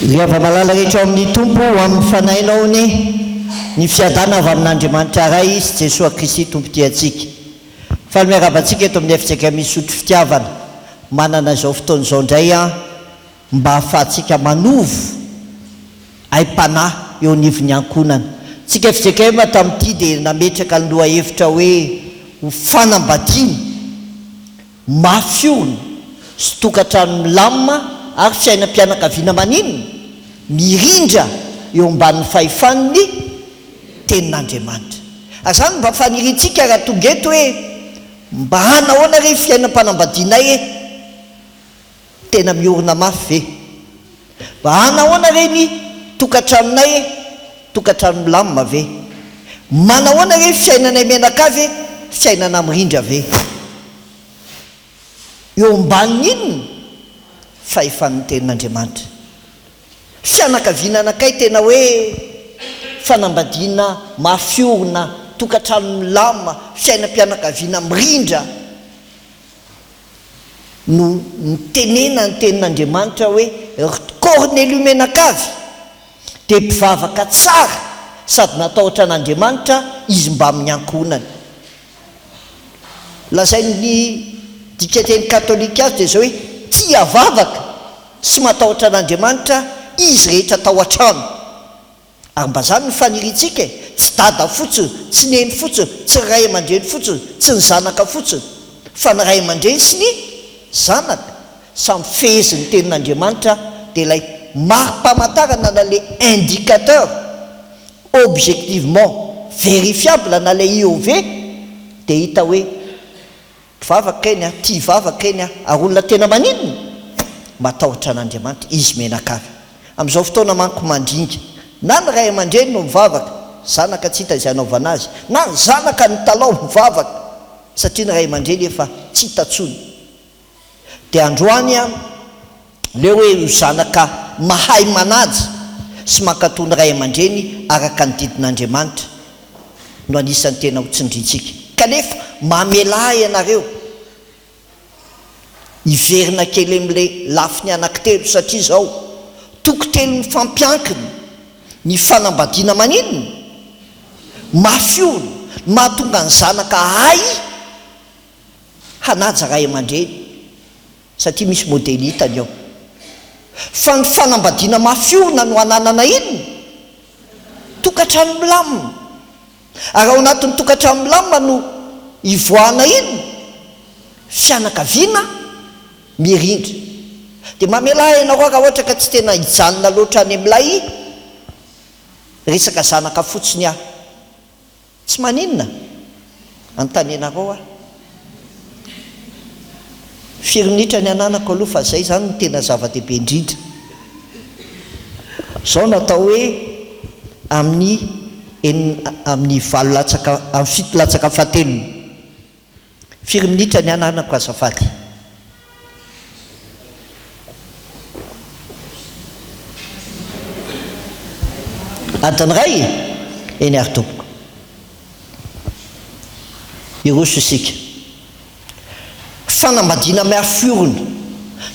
Rehefa malala rehetra amin'ny tompo amin'ny fanainao ny fiadana avy amin'Andriamanitra ray izy Jesosy Kristy tompo diantsika. Fa miarabantsika eto amin'ny efitsika misotro fitiavana manana izao fotoana izao indray mba ahafahantsika manovo aim-panahy eo anivon'ny ankonana. Tsika efitsika tamin'ity dia nametraka ny loha hevitra hoe ho fanambadiana mafiona sy tokantrano milamina ary fiainam-pianakaviana maninona mirindra eo ambanin'ny fahefan'ny tenin'Andriamanitra. Ary zany mba faniritsika raha tonga eto hoe mba hanahoana re fiainam-panambadianay tena miorina mafy ve? Mba hanahoana re ny tokantranonay tokantrano milamina ve? Manahoana re fiainanay menakavy fiainana mirindra ve? Eo ambanin'ny inona fahefan'ny tenin'Andriamanitra. Fianakaviana anakay tena hoe fanambadiana mafiorina, tokantrano milamina, fiainam-pianakaviana mirindra no nitenena ny tenin'Andriamanitra hoe Corneliu menakavy dia mpivavaka tsara sady natahotra an'Andriamanitra izy mba amin'ny ankonany. Lazain'ny dikateny katolika azy dia zao hoe tia vavaka sy matahotra an'Andriamanitra izy rehetra tao an-trano. Ary mba zany ny faniritsika tsy dada fotsiny, tsy neny fotsiny, tsy ray aman-dreny fotsiny, tsy ny zanaka fotsiny, fa ny ray aman-dreny sy ny zanaka samy fehezin'ny tenin'Andriamanitra dia ilay mari-pamantarana na le indicateur objectivement vérifiable na le IOV dia hita hoe mpivavaka eny tia vavaka eny ary olona tena maninona matahotra an'Andriamanitra izy menakavy. Amin'izao fotoana manko mandringa na ny ray aman-dreny no mivavaka, zanaka tsy hita izay anaovana azy, na ny zanaka ny talao mivavaka satria ny ray aman-dreny efa tsy hitatsony. Dia androany leo hoe zanaka mahay manaja sy mankatony ray aman-dreny araka ny didin'Andriamanitra no anisan'ny tena hotsindrintsika. Kanefa mamelahy ianareo iverina kely amin'ilay lafiny anankitelo satria zao tokotelo ny fampiankina ny fanambadiana maninona mafiona mahatonga ny zanaka hay hanaja ray aman-dreny satria misy modely hitany ao. Fa ny fanambadiana mafiona no ananana inona tokantrano milamina. Ary ao anatin'ny tokantrano milamina no ivoahana inona fianakaviana mirindra. Dia mamelahy ianao raha ohatra ka tsy tena hijanona loatra any amin'ilay resaka zanaka fotsiny tsy maninona antanenareo firinitra ny ananako aloha fa zay zany no tena zava-dehibe indrindra. Zao natao hoe amin'ny valo latsaka amin'ny fito latsaka fahatelony firinitra ny ananako azafady. Adiny ray eny ary tompoko iroso isika fanambadiana mafiorina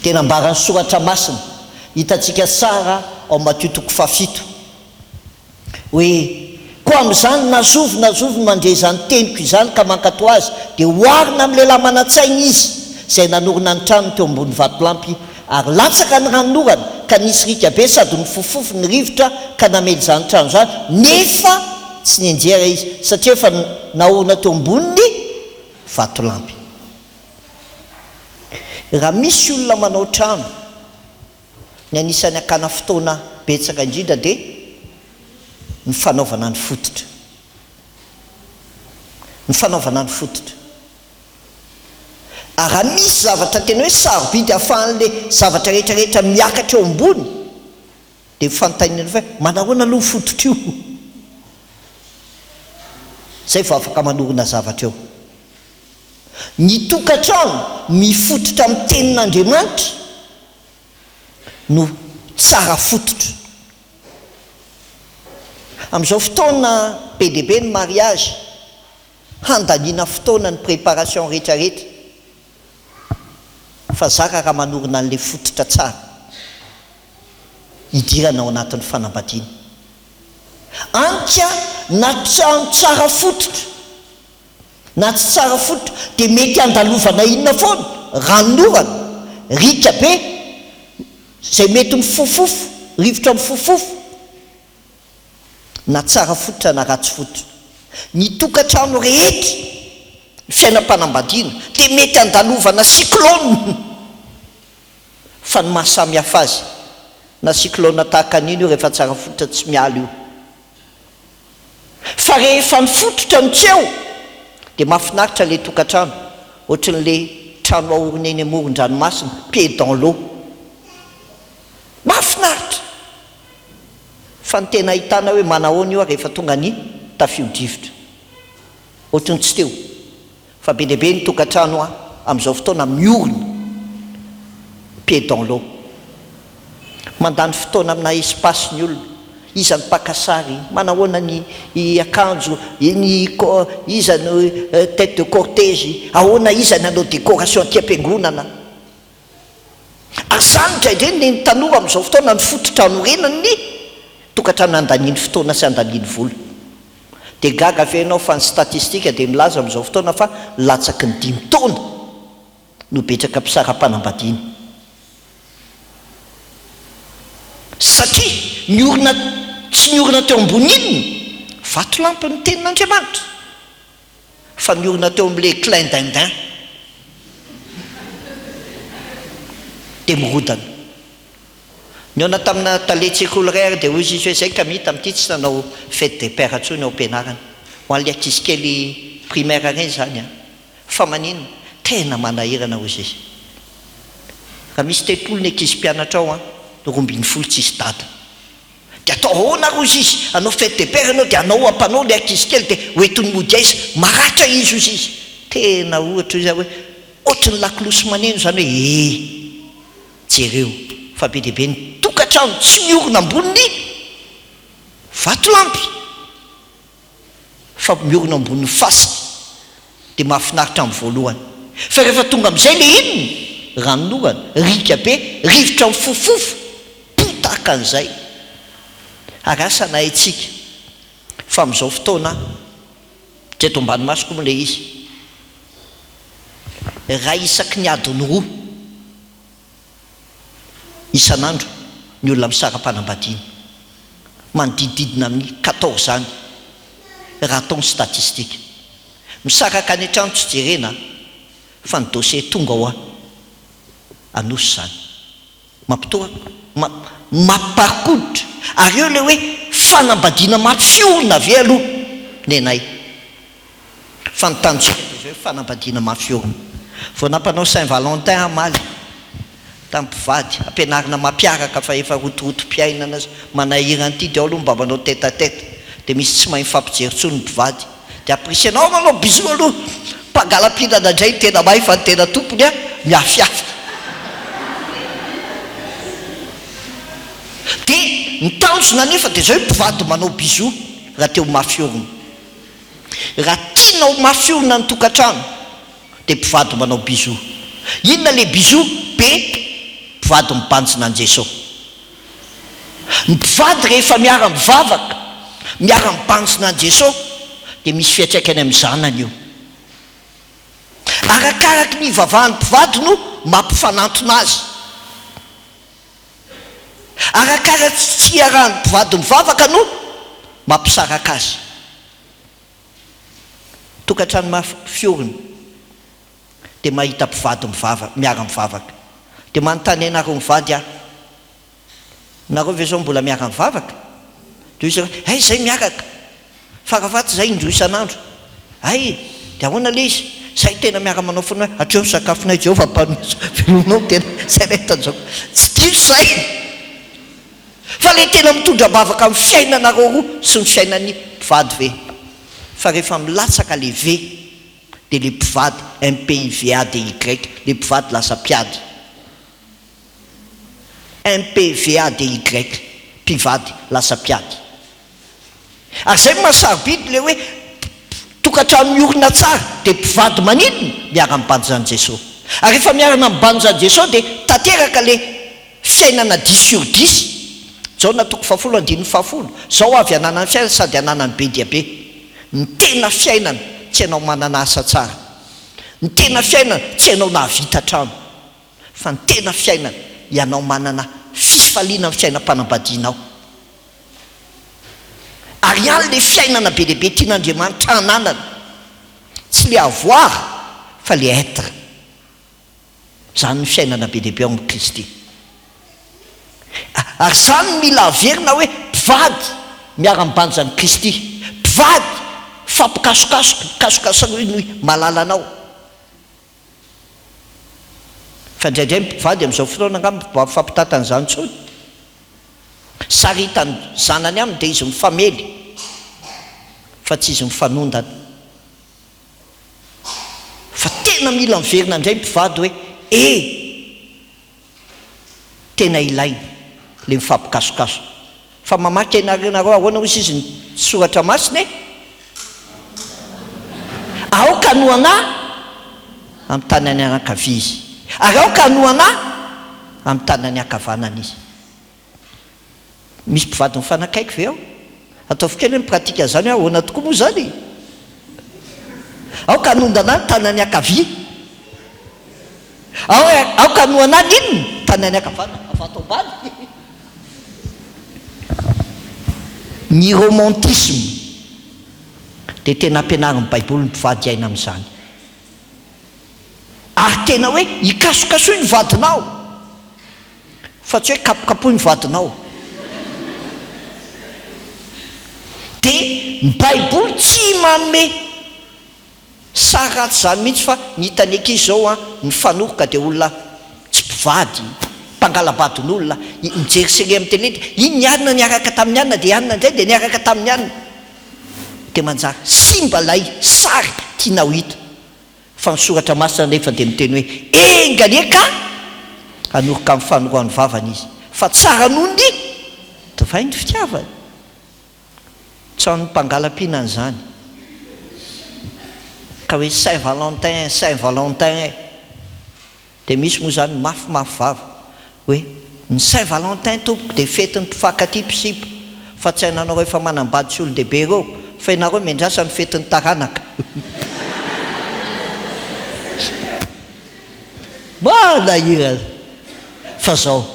dia nambarany soratra masina hitantsika tsara ao Matthieu 7 hoe koa amin'izany nazovo mandre izany teniko izany ka mankato azy dia hoarina amin'ny lehilahy manan-tsaina izy izay nanorina ny tranony teo ambony vatolampy ary latsaka ny ranonorana ka nisy rika be sady ny fofofo ny rivotra ka namely izany trano zany nefa tsy nianjera izy satria efa naorina teo amboniny vatolampy. Raha misy olona manao trano ny anisany akana fotoana betsaka indrindra dia ny fanaovana ny fototra. Raha misy zavatra tena hoe sarobidy ahafahan'le zavatra rehetrarehetra miakatra eo ambony dia fanontaniana fa manahoana aloha fototra io zay vao afaka manorina zavatra eo. Ny tokantrano mifototra amin'ny tenin'Andriamanitra no tsara fototra. Amin'izao fotoana be dia be ny mariage handaniana fotoana ny préparation rehetrarehetra fa zaka raha manorina an'ilay fototra tsara. idirana ao anatin'ny fanambadiana. Anka na trano tsara fototra na tsy tsara fototra dia mety andalovana inona foana, ranonorana, rika be, zay mety mifofofo, rivotra mifofofo, na tsara fototra na ratsy fototra. Ny tokantrano rehetra fiainam-panambadiana dia mety andalovana cyclone. Fa ny mahasamy hafa azy, na cyclone tahaka an'iny io rehefa tsara fototra tsy miala io. Fa rehefa mifototra ny tseo dia mahafinaritra le tokantrano, ohatran'le trano ahorona eny amoron-dranomasina, pied dans l'eau. Mahafinaritra. Fa ny tena ahitana hoe manahoana io rehefa tonga ny tafio-drivotra, ohatrany tsy teo. Fa be dia be ny tokantrano amin'izao fotoana miorina, pied dans l'eau. Mandany fotoana amina espace ny olona, iza ny pakasary, manahoana ny akanjo, iza ny tête de cortège, ahoana iza ny anao décoration aty am-piangonana. Azanitra ireny ny tanora amin'izao fotoana ny fototra anorenany ny tokantrano andaniny fotoana sy andaniny vola. Dia gaga avy fa ny statistika dia milaza amin'izao fotoana fa latsaky ny 5 taona no betsaka mpisaram-panambadiana. Satria tsy niorina teo ambony inony vatolampy ny tenin'Andriamanitra, fa niorina teo amin'le clin dindin dia mirodana. Niona tamina taletsekoly rary dia hoy izy hoe zay ka mita amin'ity tsy nanao fête des pères intsony ao am-pianarana, ho an'ilay ankizy kely primaire reny zany fa maninona tena manahirana hozy izy. Raha misy telopolo ny ankizy mpianatra ao rombiny folo tsisy dada, dia atao ahoana rozy izy, anao fête des pères anao dia anao ampanao le ankizy kely dia hoentiny mody aiza, maratra izy ozy izy. Tena ohatra izy hoe ohatrany lakolosy maneno zany hoe jereo. Fa be dia be ny tokantrano tsy miorina amboniny vatolampy fa miorina amboniny fasika dia mahafinaritra amin'ny voalohany. Fa rehefa tonga amin'izay le inony ranonorana, rika be, rivotra mifofofo, potaka an'izay. Ary asa na haitsika fa amin'izao fotoana tsy eto ambanimasoko moa le izy, raha isaky ny adiny 2 isan'andro ny olona misaram-panambadiana, manodididina amin'ny 14 zany raha atao ny statistika. Misaraka any an-trano tsy jerena fa ny dossier tonga ao anosy zany, mampiparikodotra. Ary eo le hoe fanambadiana mafiorina ve aloha nenay, fa ny tanjona dia hoe fanambadiana mafiorina. Vao nampanao Saint Valentin amaly tampivady ampianarina mampiaraka fa efa rotorotom-piainana manahirana ity dia ao aloha mba manao tête à tête dia misy tsy mahay mifampijery tsony ny mpivady dia aprisianao manao bisou aloha mpangala-pinana indray tena mahay fa ny tena tompony miafiafa. Dia ny tanjona nefa dia zao hoe mpivady manao bisou raha teo mafiorina. Raha tianao mafiorina ny tokantrano dia mpivady manao bisou. Inona le bisou? Be mpivady mibanjina an' Jesosy. Ny mpivady rehefa miara-mivavaka, miara-mibanjina an' Jesosy dia misy fiantraikany amin'ny zanany io. Arakaraky ny ivavahan'ny mpivady no mampifanantona azy. Arakaraky tsy arahan'ny mpivady mivavaka no mampisaraka azy. Tokantrano mafiorina dia mahita mpivady miara-mivavaka dia manontany anareo mivady nareo ve zao mbola miara-mivavaka? Dia izy hay zay miaraka farafaty zay indro isan'andro. Ay dia ahoana le izy? Zay tena miara manao foana hoe hatreo ny sakafonay Jehovah mpanoso velonao tena zay rehetan'izao. Tsy diso zay fa le tena mitondra bavaka amin'ny fiainanareo roa sy ny fiainan'ny mpivady ve. Fa rehefa milatsaka le ve dia le mpivady MPVA de Y, le mpivady lasa mpiady. MPVA de Y, mpivady lasa mpiady. Ary zay mahasarobidy le hoe tokantrano miorina tsara dia mpivady maninona miara-mibanjy an' Jesosy. Ary rehefa miarana mibanjy an' Jesosy dia tanteraka le fiainana 10 sur 10 jaona toko 10 zao avy ananany fiainana sady ananany be dia be. Ny tena fiainana tsy ianao manana asa tsara, ny tena fiainana tsy ianao nahavita trano, fa ny tena fiainana ianao manana fifaliana amin'ny fiainam-panambadianao. Ary any le fiainana be lehibe tian'Andriamanitra ananana, tsy le avoir fa le être. Zany ny fiainana be lehibe ao amin'ny Kristy. Ary zany mila averina hoe mpivady miara-mibanjany Kristy, mpivady fampikasokasoky malala anao. Fa indraindray mpivady amin'izao fotoana angamba fampitantan'izany intsony. Saritany zanany aminy dia izy mifamely fa tsy izy mifanondana. Fa tena mila miverina indray mpivady hoe tena ilaina le mifampikasokaso. Fa mamaky nareo ahoana hozy izy ny soratra masina aoka no anahy amin'ny tanany anakavia izy, ary aoka no anahy amin'ny tanany ankavanana izy. Misy mpivady mifanakaiky ve ao? Ataovy kely mipratika zany hoe ahoana tokoa moa zany. Aoka anondana ny tanany ankavia, aoka no anahy inona tanany ankavanana, afato ambany. Ny romantisme dia tena ampianarin'ny Baiboly ny mpivady aina amin'izany. Ary tena hoe hikasokasoy ny vadinao, fa tsy hoe kapokapoy ny vadinao. Dia ny Baiboly tsy manome sary ratsy zany mihitsy, fa ny hitany ankizy zao ny fanoroka dia olona tsy mpivady, mpangalabadin'olona, mijery série amin'ny télé, iny nianina niaraka tamin'ny anina dia anina indray dia niaraka tamin'ny anina. Dia manjary simba lay sary tianao hita, fa ny soratra masina nefa dia miteny hoe engaleka hanoroka amin'ny fanoroan'ny vavany izy, fa tsara nony divay ny fitiavany. Tsy ny mpangalam-piana an'izany ka hoe Saint-Valentin dia misy moa zany mafimafy vava hoe ny Saint-Valentin tompoko dia fetin'ny mpifankatia mpisipy, fa tsy hainanao efa manambady sy olon-dehibe ireo, fa ianareo miandrasa ny fetin'ny taranaka. Manahira fa zao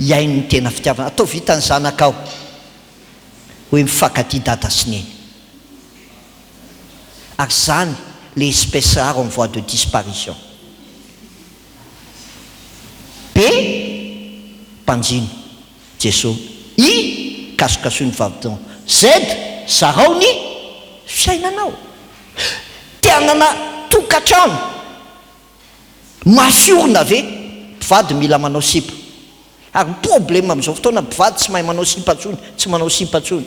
iaino ny tena fitiavana. Atao vitany zanaka ao hoe mifankatia dada sy neny. Ary zany le espèce rare en voie de disparition. B mpanjiny Jesosy, I kasokasoy ny vavitao, Z zarao ny fiainanao. Tianana tokatrano mafiorina ve mpivady mila manao sipa. Ary ny problème amin'izao fotoana mpivady tsy mahay manao sipa ntsony, tsy manao sipa ntsony,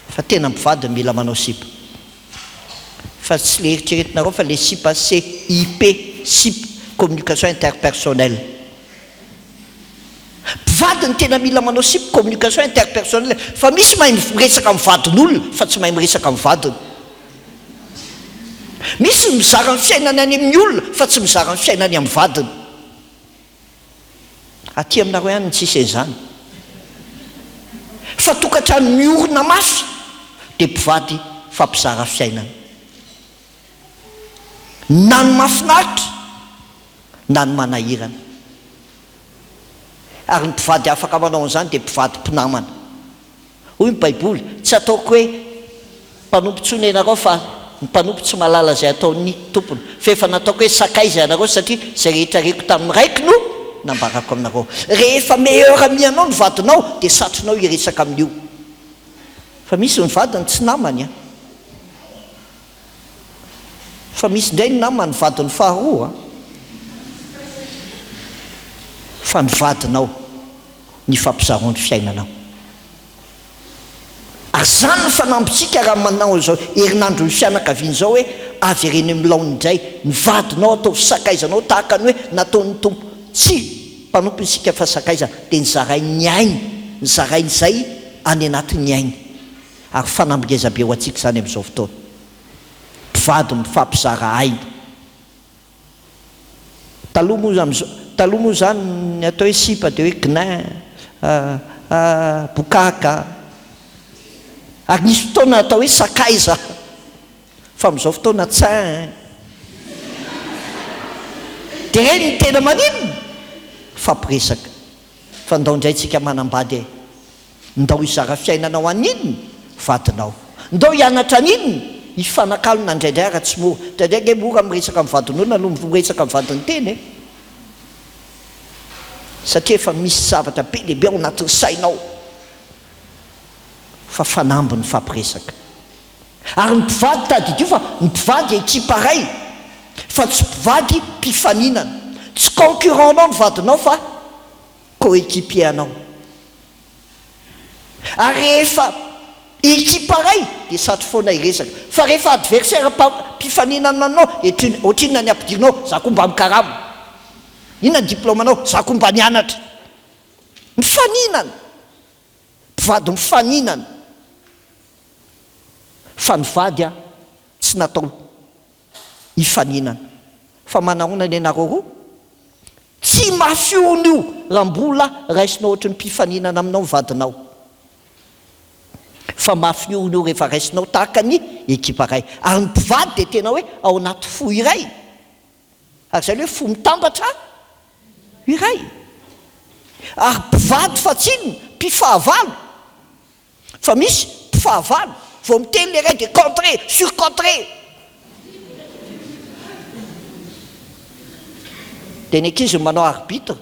fa tena mpivady mila manao sipa. Fa tsy le eritreretinareo fa le sipa CIP, SIP, communication interpersonnelle. Mpivady ny tena mila manao SIP, communication interpersonnelle, fa misy mahay miresaka amin'ny vadin'olona fa tsy mahay miresaka amin'ny vadiny. Misy mizara ny fiainany any amin'ny olona fa tsy mizara ny fiainany amin'ny vadiny. Aty aminareo ihany ny tsisy an'izany. Fa tokatrano miorina mafy dia mpivady fampizara fiainana. Na ny mafinaritra na ny manahirana. Ary ny mpivady afaka manao an'izany dia mpivady mpinamana. Hoy ny Baiboly, tsy ataoko hoe mpanompontsony ianareo fa ny mpanompo tsy malala izay ataon'ny tompony, fa efa nataoko hoe sakaiza ianareo satria izay rehetra reko tamin'ny raiky no nambarako aminareo. Rehefa meilleur ami anao ny vadinao dia satrinao hiresaka amin'io. Fa misy ny vadiny tsy namany fa misy indray ny namany vadiny faharoa fa ny vadinao ny fampizaroan'ny fiainanao. Ary zany ny fanampitsika raha manao izao herinandro ny fianakaviana izao hoe avy ireny milaony indray ny vadinao atao sakaizanao tahaka ny hoe nataon'ny tompo. Tsy mpanompo isika fa sakaiza dia nyzarainy ny ainy, nyzarain'izay any anatin'ny ainy. Ary fanambigeza be ho antsika zany amin'izao fotoana. Mpivady mifampizara aina. Taloha moa zany ny atao hoe sipa dia hoe gnin, bokaka, ary nisy fotoana atao hoe sakaiza fa amin'izao fotoana tsain dia reny ny tena maninona fampiresaka fa ndao indrayntsika manambady ndao hizara fiainanao aninona vadinao, ndao hianatra aninona ifanakalona indraindray raha tsy mora ndraindraiky mora miresaka amin'ny vadin'olona no miresaka amin'ny vadiny teny satria efa misy zavatra be lehibe ao anatin'ny sainao fa fanamby ny fampiresaka. Ary ny mpivady tadidio fa ny mpivady ekipa ray fa tsy mpivady mpifaninana, tsy concurrent-nao ny vadinao fa coéquipier-nao. Ary rehefa ekipa ray dia satry foana iresaka fa rehefa adversaire mpifaninana anao ohatrinona ny ampidirinao za koa mba mikaramo, inona ny diplômanao za koa mba nianatra, mifaninana, mpivady mifaninana. Fa ny vady a tsy natao hifaninana fa manahoana ny anareo roa tsy mafiona io raha mbola raisinao ohatra ny mpifaninana aminao vadinao, fa mafiona io rehefa raisinao tahaka ny ekipa ray. Ary ny mpivady dia tena hoe ao anaty fo iray, ary zany hoe fo mitambatra iray. Ary mpivady fa tsinona mpifahavalo, fa misy mpifahavalo vao miteny le ray dia contré sur contré. dia ny ankizy manao arbitre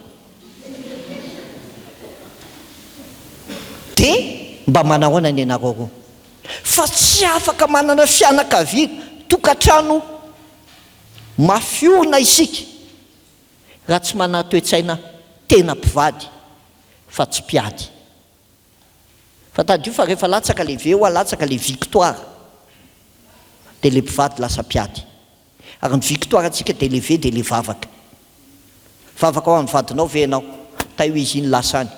dia mba manahoana ny anareo roa fa tsy afaka manana fianakaviana tokantrano mafiona isika raha tsy manana toe-tsaina tena mpivady fa tsy mpiady. Fa tadio fa rehefa latsaka le veo latsaka le victoire dia le mpivady lasa mpiady. Ary ny victoire antsika dia le ve dia le vavaka ao amin'ny vadinao venao ta io izy iny lasany,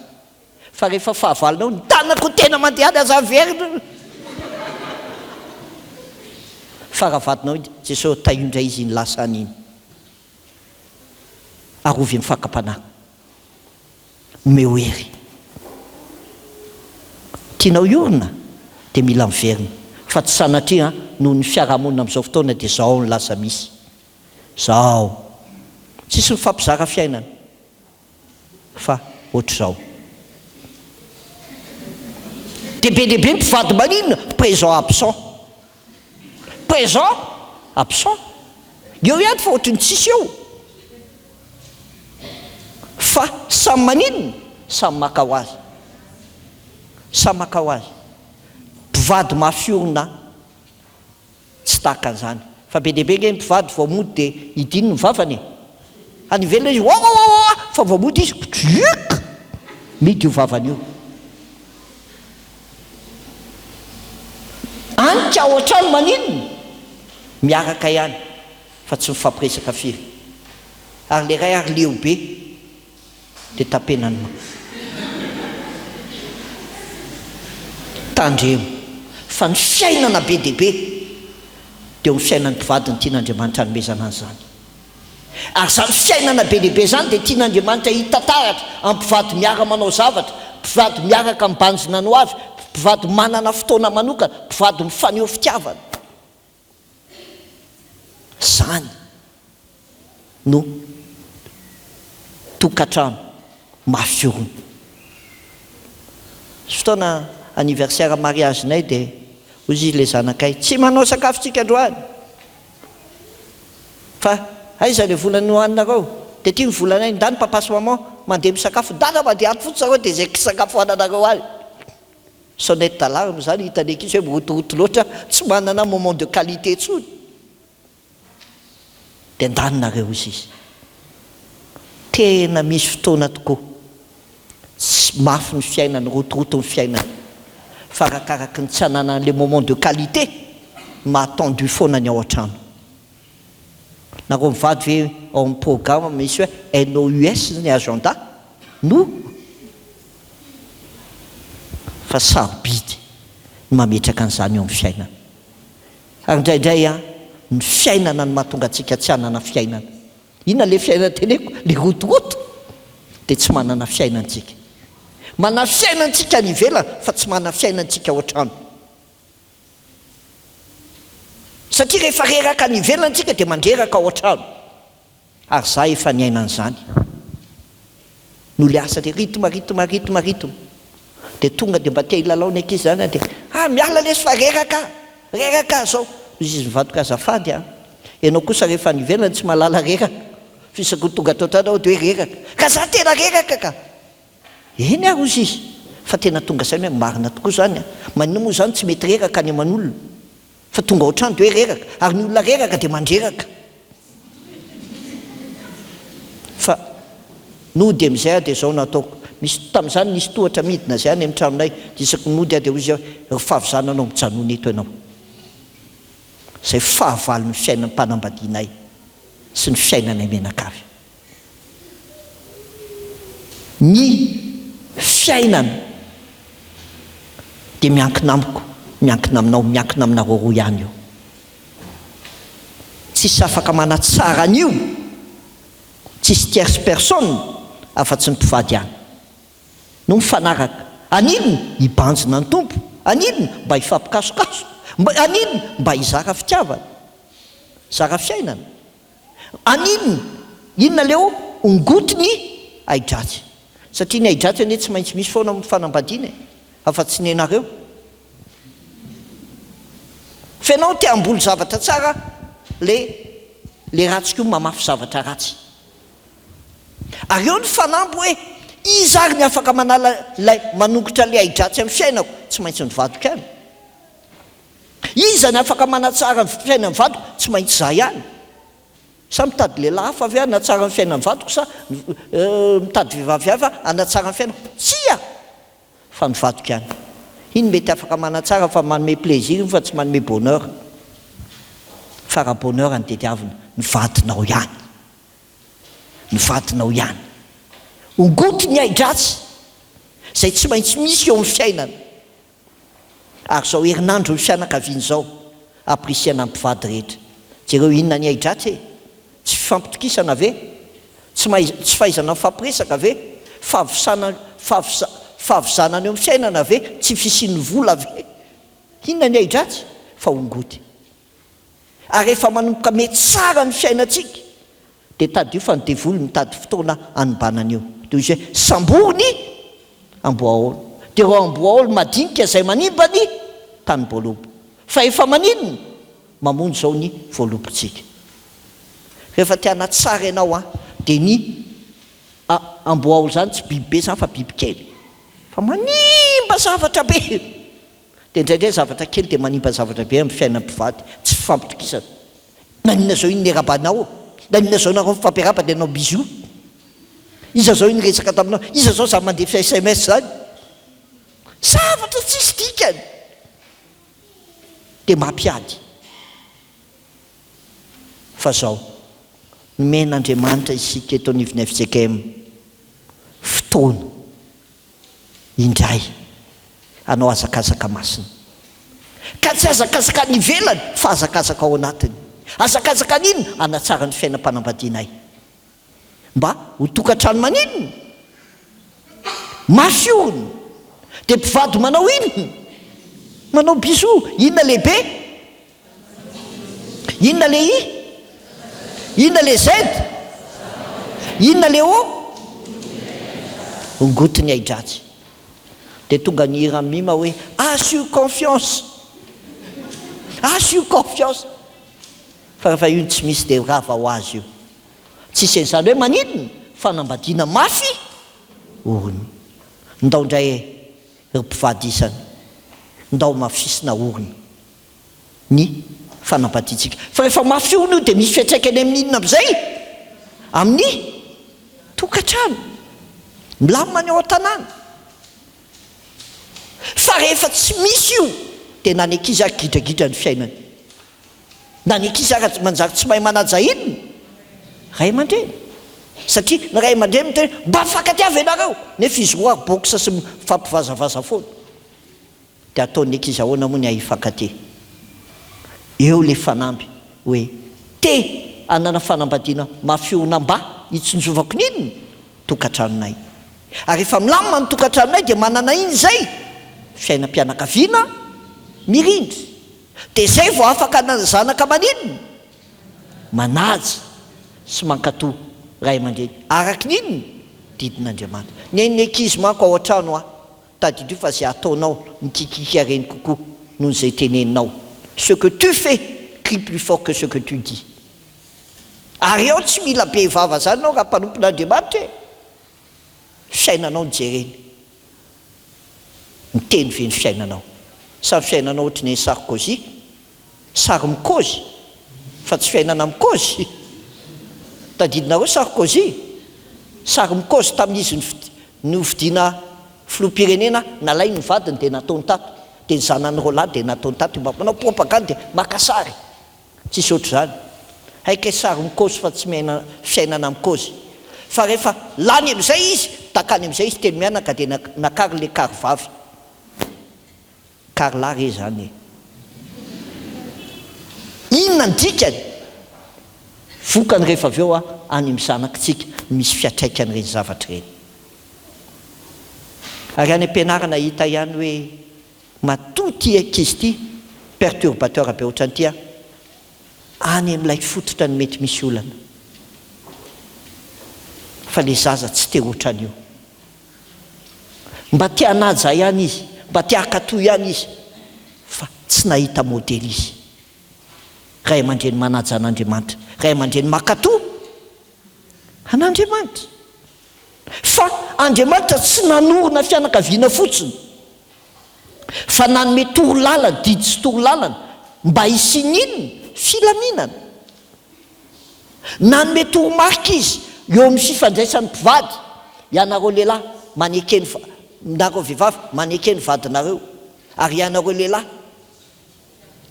fa rehefa fahavalinao ny tanako tena mandehady aza verina fa raha vadinao jesosy ta io indray izy iny lasany iny arovy amin'ny fakapanahy mehoery tianao iorina dia mila miverina fa tsy sanatria noho ny fiarahamonina amin'izao fotoana dia zao ny lasa misy zao tsisy mifampizara fiainana fa ohatr'izao dia be lehibe mpivady maninona présent absent, présent absent eo ihany fa ohatrany tsisy eo fa samy maninona samy maka ho azy, samy maka ho azy. Mpivady mafiorina tsy tahaka an'izany fa be dehibe nge mpivady vao mody dia hidiny ny vavany any ivelona izy fa vao mody izy juk midy io vavany io antika ao an-trano maninona miaraka ihany fa tsy mifampiresaka firy. Ary le ray ary leo be dia tapenany tandremo fa ny fiainana be dehibe dia ny fiainan'ny mpivady ny tian'Andriamanitra hanomezana an'izany. Ary zany fiainana be lehibe zany dia tian'Andriamanitra hitataratra ampivady miara manao zavatra, mpivady miaraka mibanjina no avy, mpivady manana fotoana manokana, mpivady mifaneho fitiavana. Zany no tokantrano mafiorina. Fotoana anniversaire mariagenay dia hoy izy le zanakay tsy manao sakafontsika androany fa aiza le volany hoaninareo dia tia ny volanay ndany papasy maman mandeha misakafo dana mandeha ato fotsy zareo dia zay sakafo hoananareo azy sonnette d'alarme zany hitany ankizy hoe mirotoroto loatra tsy manana moment de qualité tsony dia ndanonareo izy tena misy fotoana tokoa tsy mafy ny fiainana rotoroto ny fiainana fa rakaraky ny tsy hanana le moment de qualité mahatendu foana ny ao an-trano. Nareo mivady ve ao amin'ny programme misy hoe NOUS ny agenda no fa sarobidy ny mametraka an'izany eo amin'ny fiainana. Ary indraindray ny fiainana no mahatonga antsika tsy hanana fiainana. Inona le fiainana teneko le rotoroto dia tsy manana fiainantsika Mana fiainantsika ny ivelany fa tsy mana fiainantsika oatrano. Satria rehefa reraka ny ivelantsika dia mandreraka oatrano. Ary za efa niainan'izany. Noliasa dia ritoma dia tonga dia mba te hilalao ny ankizy zany dia miala lesy fa reraka zao. Izy mivadoka azafady ianao kosa rehefa nivelany tsy malala reraka fisako tonga tao tanao dia hoe reraka ka za tena reraka ka eny ozy izy fa tena tonga sainy hoe marina tokoa zany manino moa zany tsy mety reraka ny aman'olona fa tonga ohatrano dia hoe reraka ary ny olona reraka dia mandreraka fa nody am'izay dia zao nataoko misy tam'izany nisy tohatra midina zay any am'tranonay disako nody dia ozy fahavizananao mijanona eto ianao zay fahavalo ny fiainan'ny mpanambadianay sy ny fiainanay menakavy. Ny fiainana dia miankina amiko, miankina aminao, miankina aminareo roa ihany io. Tsisy afaka manatsara an'io, tsisy tierce personne afa-tsy ny mpivady ihany no mifanaraka. Anilony hibanjina ny tompo, anilony mba hifampikasokaso, anilony mba hizara fitiavana, zara fiainana, anilony inona leo ongotiny aidratsy. Satria ny aidratsy anie tsy maintsy misy foana mifanambadiana afa-tsy ny anareo. Fa ianao te hamboly zavatra tsara, le ratsy koa mamafy zavatra ratsy. Ary eo ny fanambo hoe izy ary ny afaka manala manongotra le aidratsy amin'ny fiainako, tsy maintsy nivadika ihany. Iza ny afaka manatsara ny fiainan'ny vadiko, tsy maintsy za ihany. Sa mitady lehilahy hafa avy hanatsara ny fiainan'ny vadiko sa mitady vehivavy hafa hanatsara ny fiainako, tsia fa ny vadiko ihany. Iny mety afaka manatsara fa manome plaisir fa tsy manome bonheur. Fa raha bonheur ny tediavina, ny vadinao ihany. Ny vadinao ihany. Ongoty ny aidratsy zay tsy maintsy misy eo amin'ny fiainana. Ary zao herinandro ny fianakaviany zao aprisiana ny mpivady rehetra. Jereo inona ny aidratsy tsy fifampitokisana ve? Tsy fahaizana mifampiresaka ve? Fahavizanana eo amin'ny fiainana ve? Tsy fisian'ny vola ve? Inona ny aidratsy? Fa ongoty. Ary rehefa manomboka mety tsara ny fiainantsika dia tady io fa ny devoly mitady fotoana anombanana eo. Dia izy hoe samboriny amboaolo. Dia reo amboaolo madinika izay manimbany tany voalobo. Fa efa maninona mamonjy zao ny voalobotsika. Rehefa tiana tsara ianao dia ny amboaolo zany tsy biby be zany fa biby kely. Fa manimba zavatra be. Dia indraindray zavatra kely dia manimba zavatra be amin'ny fiainan'ny mpivady, tsy fifampitokisana. Nanina zao iny erabanao, nanina zao nareo mifampiaraba dia anao bisou. Iza zao iny resaka taminao, iza zao za mandefa SMS zany. Zavatra tsisy dikany. Dia mampiady. Fa zao nomen'Andriamanitra isika eto anivon'ny FJKM fotoana indray anao azakazaka masina. Ka tsy azakazaka ny ivelany fa azakazaka ao anatiny. Azakazaka n'inona? Hanatsara ny fiainam-panambadianay. Mba ho tokantrano maninona? Mafiorina. Dia mpivady manao inona? Manao bisou. Inona lehibe? Inona le i? Inona le Z? Inona le O? Ongoty ny aidratsy. Dia tonga ny hira mima hoe assure confiance. Assure confiance. Fa rehefa io tsy misy dia rava ho azy io. Tsisy an'izany hoe maninona? Fanambadiana mafy orina. Ndao indray mpivady isany, ndao mafisina orina ny fanambadiantsika. Fa rehefa mafy orina io dia misy fiantraikany amin'inona amin'izay? Amin'ny tokantrano. Milamina ny ao an-tanàna. Fa rehefa tsy misy io dia na ny ankizy ary gidragidra ny fiainany. Na ny ankizy ary manjary tsy mahay manaja inona? Ray aman-dreny. Satria ny ray aman-dreny miteny mba mifankatiava ianareo nefa izy roa bokosa sy mifampivazavaza foana. Dia ataon'ny ankizy ahoana moa ny hifankatia? Eo le fanamby hoe te hanana fanambadiana mafiona mba hitsinjovako n'inona? Tokantranonay. Ary rehefa milamina ny tokantranonay dia manana iny zay fiainam-pianakaviana mirindry. Dia zay vao afaka na zanaka maninona manaja sy mankatoa ray aman-dreny araka n'inona didin'Andriamanitra. Ny ankizy manko ao an-trano tadidio fa zay ataonao mikikika reny kokoa noho zay teneninao. Ce que tu fais crie plus fort que ce que tu dis. Ary ao tsy mila be vava zany anao raha mpanompon'Andriamanitra fiainanao nijereny miteny ve ny fiainanao. Sa fiainanao ohatry ny Sarkozy, sary mikozy fa tsy fiainana mikozy. Tadidinareo Sarkozy sary mikozy tamin'izy novidiana filoham-pirenena, nalay ny vadiny dia nataony tato, dia ny zanany Roland dia nataony tato. Manao propagande maka sary, tsisy ohatry zany. Haika sary mikozy fa tsy fiainana mikozy. Fa rehefa lany am'izay izy, takany am'izay izy teny mianaka dia nakary le kary vavy. Kary lahy re zany. Inona ny dikany? Vokany rehefa avy eo any amin'ny zanakitsika misy fiatraikany reny zavatra reny. Ary any am-pianarana hita ihany hoe matoa ty ankizy ty perturbateur be ohatran'ny ty any amin'ilay fototra ny mety misy olana. Fa le zaza tsy te ohatran'io. Mba tia hanaja ihany izy, mba tia hakatoa ihany izy, fa tsy nahita modely izy. Ray aman-dreny manaja an'Andriamanitra, ray aman-dreny makatoa an'Andriamanitra. Fa Andriamanitra tsy nanorona fianakaviana fotsiny, fa nanome toro-lalana, didy sy toro-lalana mba hisininina filaminana. Nanome toro-marika izy eo amin'ny fifandraisan'ny mpivady. Ianareo lehilahy manekeny nareo vehivavy manekeny vadinareo, ary ianareo lehilahy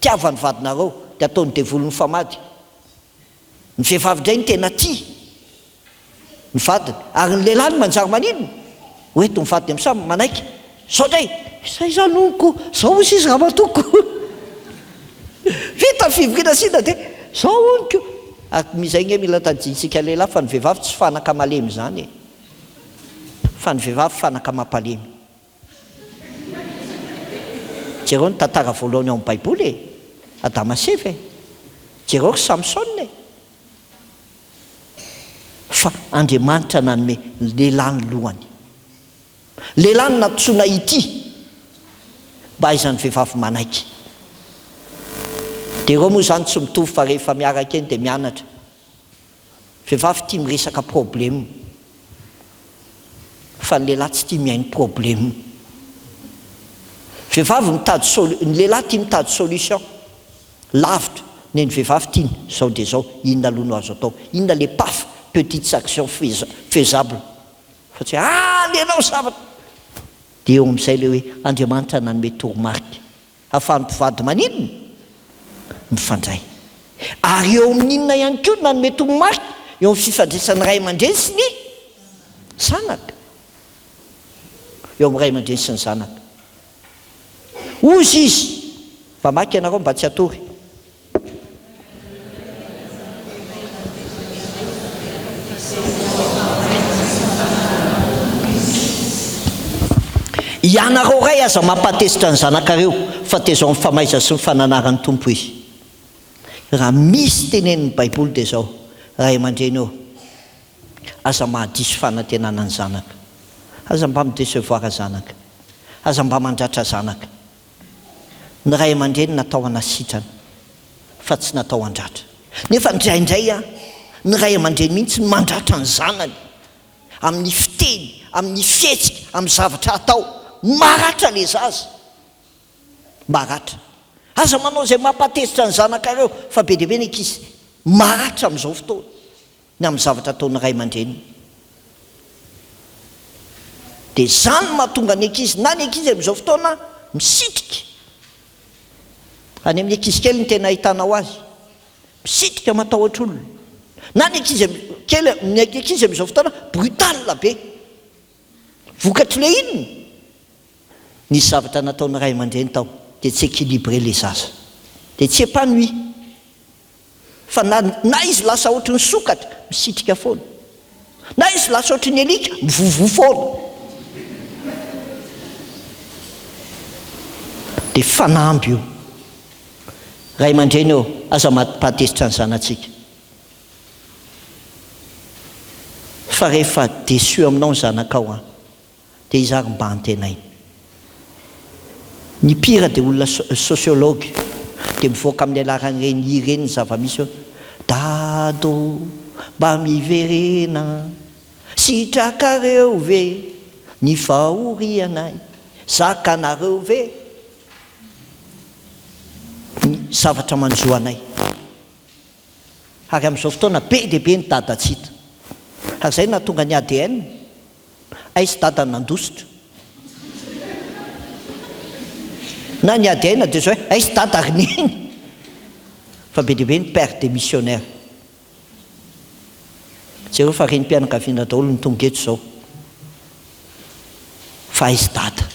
tiavany vadinareo dia ataony devolony famady. Ny vehivavy indray ny tena tia ny vadiny, ary ny lehilahy manjary maninona oeto ny vadiny amin'samy manaiky sao ndray izay zanoniko zao ozy izy raha matoko vita fivoriana sina dia zao oniko. Mizay nge mila tadintsika lehilahy fa ny vehivavy tsy fanaka malemy zany fa ny vehivavy fanaka mampalemy. Jereo ny tantara voalohany ao amin'ny baiboly Adama sy Eva, jereo Samson fa Andriamanitra nanome lehilahy ny lohany. Lehilahy natsoina ity mba haizany vehivavy manaiky. Dia ireo moa zany tsy mitovy fa rehefa miaraka eny dia mianatra. Vehivavy tia miresaka problème, fa ny lehilahy tsy tia mihaino problème. Vehivavy ny lehilahy tia mitady solution lavitra, ny vehivavy tia zao dia zao, inona aloha no azo atao, inona les paf petites actions faisables. Fa tsy lenao zavatra. Dia eo amin'izay le hoe Andriamanitra nanome toro-marika ahafahan'ny mpivady maninona mifandray. Ary eo amin'inona ihany koa nanome toro-marika eo amin'ny fifandraisan'ny ray aman-dreny sy ny zanaka. Eo amin'ny ray aman-dreny sy ny zanaka. Ozy izy, famaky ianareo mba tsy hatory. Ianareo ray aza mampatesitra ny zanakareo fa tezao amin'ny famaiza sy ny fananaran'ny tompo izy. Raha misy tenenin'ny baiboly dia zao, ray aman-dreny eo aza mahadiso fanantenana ny zanaka, aza mba midecevoir zanaka, aza mba mandratra zanaka. Ny ray aman-dreny natao hanasitrana fa tsy natao handratra. Nefa ndraindray ny ray aman-dreny mihitsy mandratra ny zanany amin'ny fiteny, amin'ny fihetsika, amin'ny zavatra atao. Maratra le zaza, maratra. Aza manao izay mampatesitra ny zanakareo fa be dia be ny ankizy maratra amin'izao fotoana ny amin'ny zavatra ataon'ny ray aman-dreny. Dia zany mahatonga ny ankizy na ny ankizy amin'izao fotoana misitrika. Any amin'ny ankizy kely ny tena ahitanao azy misitrika matahotra olona. Na ny ankizy kely, ny ankizy amin'izao fotoana brutal be. Vokatry le inona? Nisy zavatra nataon'ny ray aman-dreny tao dia tsy équilibré les zaza, dia tsy épanoui. Fa na izy lasa ohatry ny sokatra misitrika foana, na izy lasa ohatry ny alika mivovo foana. dia fanamby io ray aman-dreny eo aza maty-pahatezitra ny zanatsika fa rehefa déçu aminao ny zanakao dia izary mba antenainy. Ny pire dia olona sociologue dia mivoaka amin'ny alaran'ireny ireny ny zava-misy eo dado mba miverena sitrakareo ve ny fahorianay zakanareo ve ny zavatra manjoanay. Ary amin'izao fotoana be dia be ny dada tsy hita ary izay nahatonga ny ADN aizy dada nandositra na ny ADN dia zao hoe aizy dada ary niny fa be dia be ny père des missionnaires jereo fa reny mpianakaviana daholo ny tonga eto izao fa aizy dada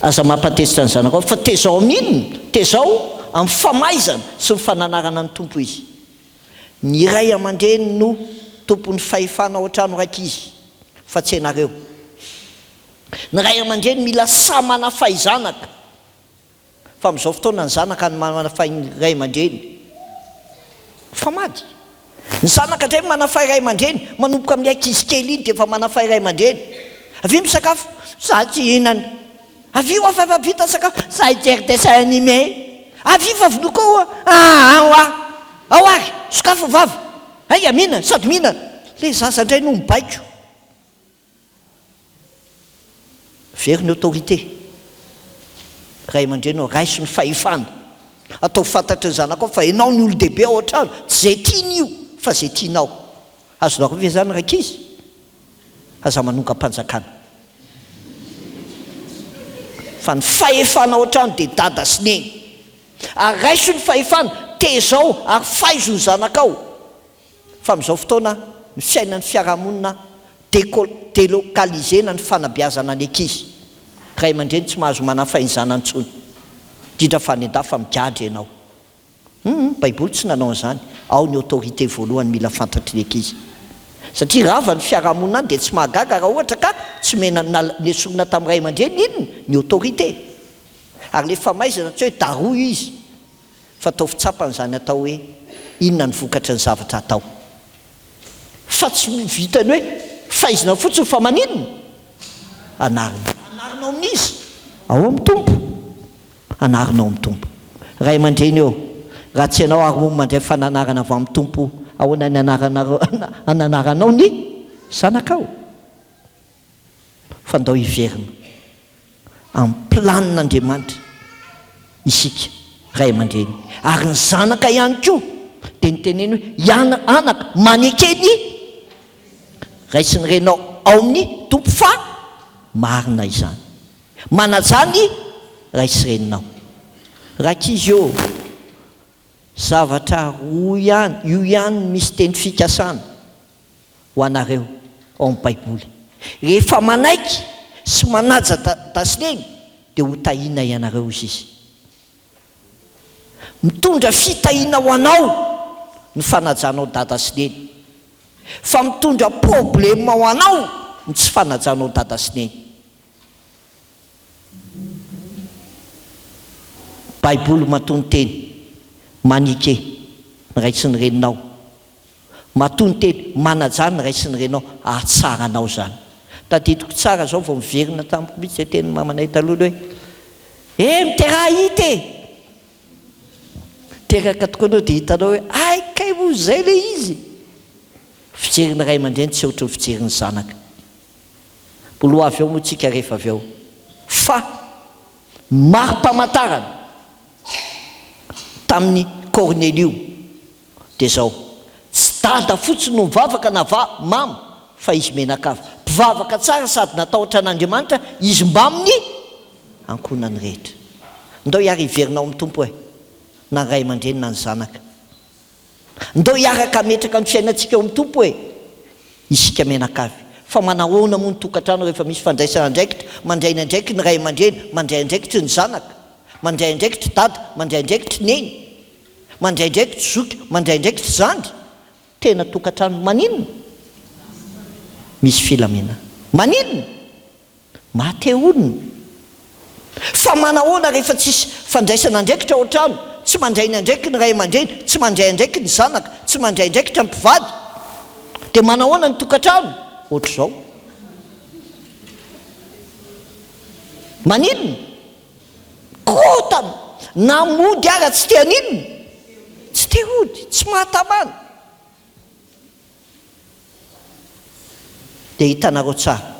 aza mampatezitra ny zanakao fa tezao amin'inona tezao amin'ny famaizana sy ny fananarana ny tompo izy. Ny ray aman-dreny no tompon'ny fahefana ao an-trano raiky izy fa tsy ianareo. Ny ray aman-dreny mila samy mana fahizanaka fa amin'izao fotoana ny zanaka ny manafay ny ray aman-dreny famady. Ny zanaka indray manafay ray aman-dreny manomboka amin'ny ankizy kely iny dia efa manafay ray aman-dreny. Avy misakafo za tsy hihinana, avy io afa vita sakafo za hijery dessin animé, avy fa vonoko ao ary sakafo vava aiga mihinana sady mihinana le zaza indray no mibaiko. Very ny autorité ray aman-dreny raisy ny fahefana atao fantatry ny zanakao fa ianao ny olo-dehibe ao an-trano tsy zay tiany io fa zay tianao. Azonao ve zany raiky izy aza manonga mpanjakana fa ny fahefana ao an-trano dia dada sy neny ary raiso ny fahefana tezao ary faizo ny zanakao. Fa amin'izao fotoana ny fiainan'ny fiarahamonina délocalisena ny fanabeazana ny ankizy. Ray aman-dreny tsy mahazo manafay ny zanany intsony indrindra fa ny an-dafa migadra ianao. Baiboly tsy nanao an'izany. Ao ny autorité voalohany mila fantatry ny ankizy satria rava ny fiarahamonina any dia tsy mahagaga raha ohatra ka tsy mena nesorina tamin'ny ray aman-dreny inona ny autorité. Ary le famaizana tsy hoe daroy izy fa atao fitsapana izany atao hoe inona ny vokatra ny zavatra atao fa tsy vitany hoe fahaizina fotsiny fa maninona anarinao amin'izy ao amin'ny tompo, anarinao amin'ny tompo. Ray aman-dreny eo raha tsy ianao ary mandray fananarana avy amin'ny tompo ahoana ny ananaranao ny zanakao. Fa ndao hiverina amin'ny planin'Andriamanitra isika ray aman-dreny ary ny zanaka ihany koa dia nyteneny hoe anaka manekeny raisiny renao ao amin'ny tompo fa marina izany manajany raisy reninao. Rakizy eo zavatra roa ihany io ihany misy teny fikasana ho anareo ao amin'ny baiboly. Rehefa manaiky sy manaja dasineny dia ho tahina ianareo izy mitondra fitahina ho anao ny fanajanao dada sy neny fa mitondra problema ho anao ny tsy fanajanao dada sy neny. Baiboly matony teny manike ny raisy ny reninao, matony teny manaja ny raisy ny renao ahatsaranao zany. Tadidiko tsara zao vao miverina tamiko mihitsy zay teny mamanay taloha hoe miteraha hita teraka tokoa anao dia hitanao hoe aikay moa zay le izy. Fijeriny ray aman-dreny tsy ohatra ny fijeriny zanaka. Bolo avy ao moa tsika rehefa avy ao fa mari-pamantarana tamin'ny Cornelio dia zao tsy dada fotsiny no mivavaka na mamy fa izy menakava mpivavaka tsara sady natahotra an'Andriamanitra izy mba amin'ny ankonany rehetra. Ndao hiary hiverinao amin'ny tompo e na ray aman-dreny na ny zanaka. Ndao hiaraka metraka amin'ny fiainantsika eo amin'ny tompo e isika menakavy fa manahoana moa ny tokantrano rehefa misy fandraisana andraikitra mandray ny andraikitry ny ray aman-dreny, mandray andraikitry ny zanaka, mandray andraikitry dada, mandray andraikitry neny, mandray andraikitry zoky, mandray andraikitry zandry. Tena tokantrano maninona misy filamina maninona maty olona fa manahoana rehefa tsisy fandraisana andraikitra ao an-trano, tsy mandray ny andraiky ny ray aman-dreny, tsy mandray andraiky ny zanaka, tsy mandray andraikitra ny mpivady, dia manahoana ny tokantrano ohatra izao. Maninona? Kotana na mody ara tsy te haninona, tsy te hody, tsy mahatamana. Dia hitanareo tsara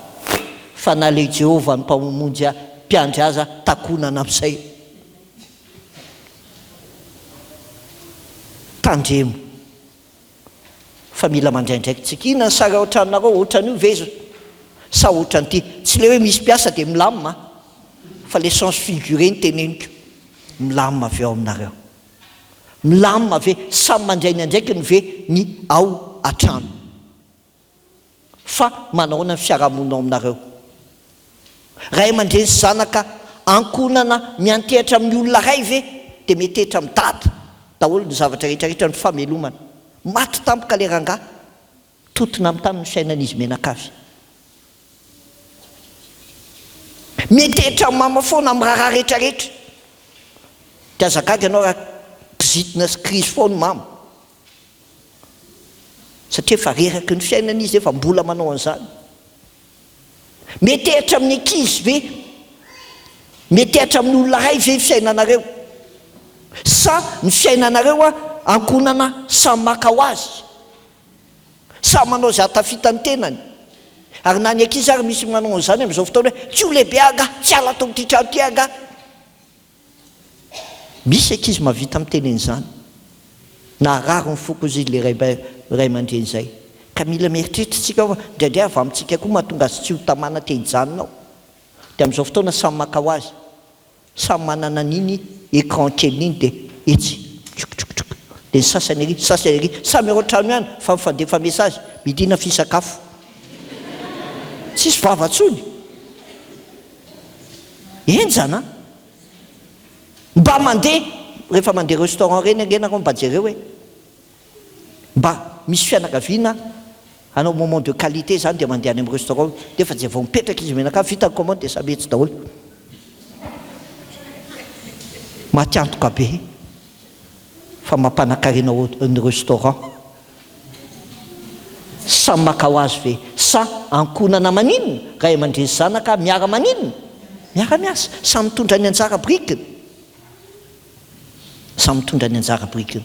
fa naleo Jehovah ny mpamonjy mpiandry aza takonana amin'izay. Tandremo fa mila mandraindraiky tsika. Inona ny sara ao an-tranonareo? Ohatran'io vezo sa ohatran'ity? Tsy le hoe misy mpiasa dia milamina, fa le sens figuré ny teneniko. Milamina avy ao aminareo, milamina ave samy mandray ny andraiky ny ve ny ao an-trano. Fa manahoana ny fiarahamonina aminareo? Ray aman-dreny sy zanaka ankonana miantehitra amin'ny olona ray ve dia metehitra amin'ny dada daholo ny zavatra rehetrarehetra ny famelomana. Maty tampoka le rangahy, totona amin'ny tany ny fiainan'izy Menakavy. Metehitra amin'ny mama foana amin'ny raharaha rehetrarehetra. Dia azagaga ianao raha kizitina sy krizy foana mama, satria efa reraky ny fiainan'izy, efa mbola manao an'izany. Metehitra amin'ny ankizy ve, metehitra amin'ny olona ray ve fiainanareo, sa ny fiainanareo ankonana samy maka ho azy, samy manao izay hatafita ny tenany. Ary na ny ankizy ary misy manao an'izany amin'izao fotoana hoe tsy ho lehibe aga, tsy ala tao ty trano ty aga. Misy ankizy mahavita miteny an'izany, na raro ny foko izy le ray aman-dreny izay. Ka mila mieritreritritsika ndraindray avy amintsika koa mahatonga azy tsy ho tamana te-hijanonao. Dia amin'izao fotoana samy maka ho azy, samy manana an'iny écran keliny dia etsy tsokotsokotsoka, dia ny sasany ery sasany ery, samy ao an-trano ihany fa mifandefa mesazy, midina fisakafo, tsisy vavantsony. Enjana mba mandeha, rehefa mandeha restaurant reny angenareo mba jereo hoe mba misy fianakaviana anao moment de qualité zany, dia mandeha any amin'ny restaurant, dia efa zay vao mipetraka izy Menakavy vita ny commande dia samy etsy daholo. Matiantoka be fa mampanakarena ny restaurant. Samy maka ho azy ve sa ankonana maninona? Ray aman-dreny zanaka miara maninona? Miara miasa, samy mitondra ny anjara brikiny, samy mitondra ny anjara brikiny.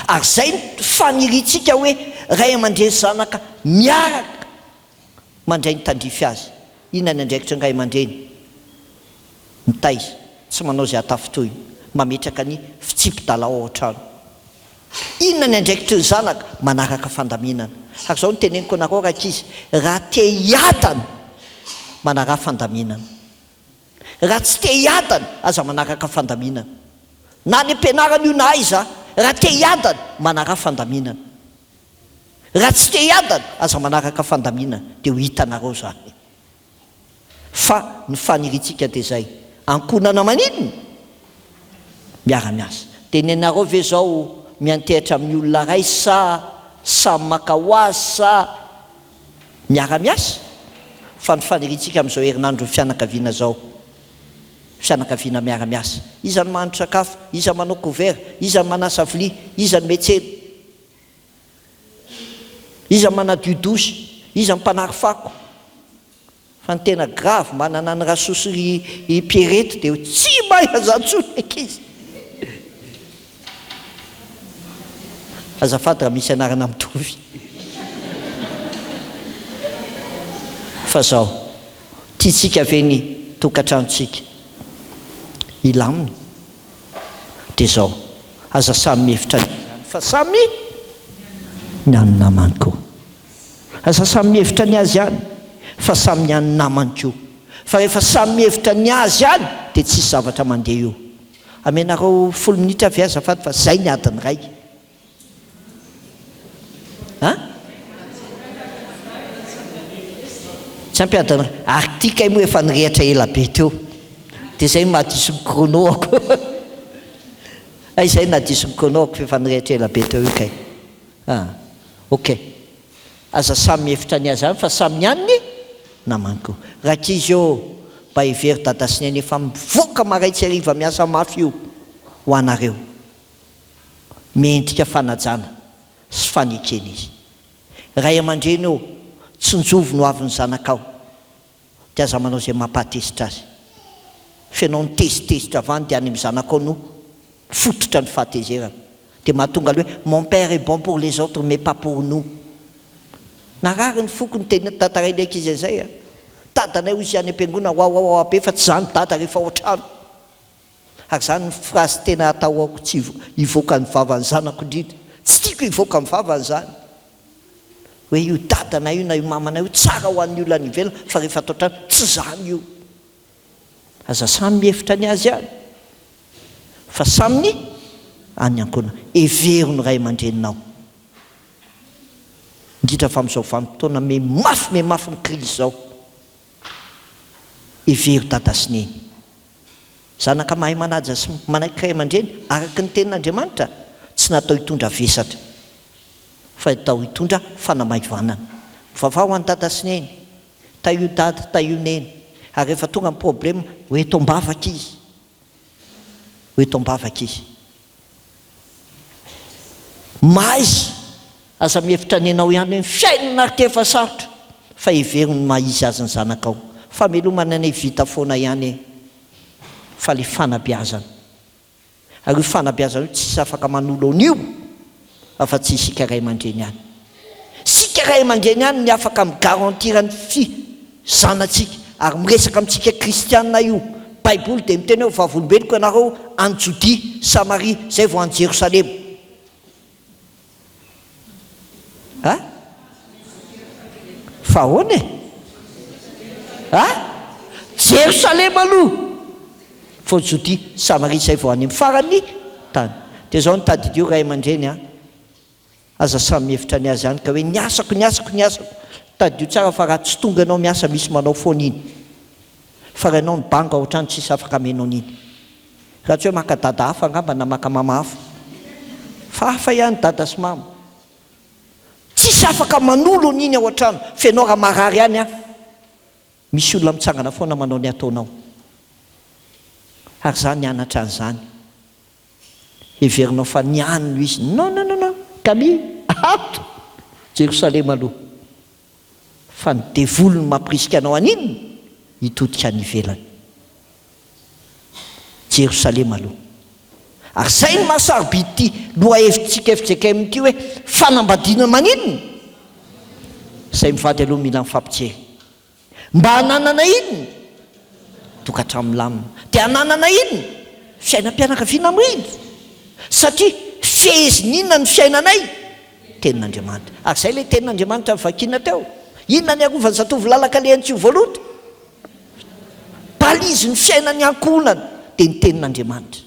Ary zay faniritsika hoe ray aman-dreny zanaka miaraka mandray ny tandrify azy. Inona ny andraikitra ny ray aman-dreny? Mitaiza, tsy manao izay hatafitoy, mametraka ny fitsipy-dalao ao an-trano. Inona ny andraikitra ny zanaka? Manaraka fandaminana. Ary zao ny teneniko anareo rakizy, raha te hiadana manaraka fandaminana, raha tsy te hiadana aza manaraka fandaminana. Na ny ampianarana io na aiza, raha te hiadana manaraka fandaminana, raha tsy te hiadana aza manaraka fandaminana. Dia ho hitanareo zany. Fa ny faniritsika dia zay, ankonana maninona? Miara-miasa. Dia ny anareo ve zao miantehitra amin'ny olona ray sa samy maka ho azy sa miara-miasa? Fa ny faniritsika amin'izao herinandro fianakaviana zao, fianakaviana miara-miasa. Iza ny mahandro sakafo, iza manao couvert, iza ny manasa vilia, iza ny metsena, iza manadio dosy, iza ny mpanary fako. Fa ny tena grave manana ny rasosy i Pierrette dia tsy mahay azantsony ankizy. Azafady raha misy anarana mitovy. Fa zao tiatsika ve ny tokantranontsika ilamina? Dia zao aza samy mihevitra ny fa samy ny any namany koa. Aza samy mihevitra ny azy ihany fa samy ny any namany koa. Fa rehefa samy mihevitra ny azy ihany dia tsisy zavatra mandeha io. Amenareo 10 minitra avy azafady fa zay ny adiny ray. Tsy ampiadana ary tia kay moa efa nirehatra ela be teo, dia zay mahadiso ny chrono ako. Ay zay nahadiso ny chrono ako efa nirehatra ela be teo io kay. Ok, aza samy mihevitra ny azy ihany fa samy ihany ny namany koa. Rakizy io mba hevery dada sy neny efa mivoaka maraitsy ariva miasa mafy io ho anareo, miendrika fanajana sy fanekena izy. Ray aman-dreny eo tsinjovo no avy ny zanakao, dia aza manao izay mampahatezitra azy. Fianao ny tezitezitra avany dia any amin'ny zanakao no fototra ny fahatezerana. Dia mahatonga le hoe mon père est bon pour les autres mais pas pour nous. Narary ny foko ny tena tataray ny ankizy izay a. Dadanay hoy izy any am-piangona ao be fa tsy zany dada rehefa ao an-trano. Ary zany ny frasy tena atao aoko tsy hivoaka ny vavany zanako indrindra. Tsy tiako hivoaka ny vavany zany. Hoe io dadanay io na io mamanay io tsara ho an'ny olona ny ivelona fa rehefa atao an-trano tsy zany io. Aza samy mihefitra ny azy any. Fa saminy any ankona hevery ny ray aman-dreninao. Indrindra fa amin'izao vanim-potoana me mafy ny krizy zao. Hevery dada sy neny. Zanaka mahay manaja sy manaiky ray aman-dreny araky ny tenin'Andriamanitra tsy natao hitondra vesatra fa natao hitondra fanamaivana. Vavao any dada sy neny, ta io dada, ta io neny. Ary rehefa tonga ny problème hoe tombavaka izy. Hoe tombavaka izy. Maizy aza mihevitra nenao ihany hoe fiainana ary tefa sarotra fa hevery ny maizy azy ny zanakao. Fa melomana ny vita foana ihany fa le fanabeazana. Ary io fanabeazana io tsy afaka manolo an'io afa tsy isika ray aman-dreny ihany. Sika ray aman-dreny ihany ny afaka migarantira ny zanatsika ary miresaka amintsika kristianina io. Baiboly dia miteny hoe vavolombeloko ianareo any Jodia, Samaria zay vao any Jerosalema. Ha? Fa ahoana e? Ha? Jerosalema aloha. Fa Jodia, Samaria zay vao any amin'ny farany tany. Dia zao ny tadidio ray aman-dreny a. Aza samy mihevitra ny azy ihany ka hoe niasako. Tadidio tsara fa raha tsy tonga ianao miasa misy manao foana iny. Fa raha ianao ny banga ohatrany tsisy afaka amenao niny. Raha tsy hoe maka dada hafa angamba na maka mama hafa. Fa hafa ihany dada sy mama. Tsisy afaka manolo niny ao an-trano. Fa ianao raha marary ihany a. Misy olona mitsangana foana manao ny ataonao. Ary zany nianatra an'izany. Heverinao fa niany no izy. Non. Camille, ato. Jerosalema aloha. Fa ny devolo ny mampirisika anao an'iny hitodika any ivelany. Jerosalema aloha. Ary zay ny mahasarobidy ty loha hevitsika efitsika amin'ity hoe fanambadiana maninona. Zay mivady aloha mila mifampijery. Mba hananana inona? Tokantrano milamina. Dia hananana inona? Fiainam-pianakaviana mirindra. Satria fehezininona ny fiainanay tenin'Andriamanitra. Ary zay le tenin'Andriamanitra vakiana teo. Inona ny arovany zatovy lalaka le antsio voalotra? Balizy ny fiainany ankonana dia ny tenin'Andriamanitra.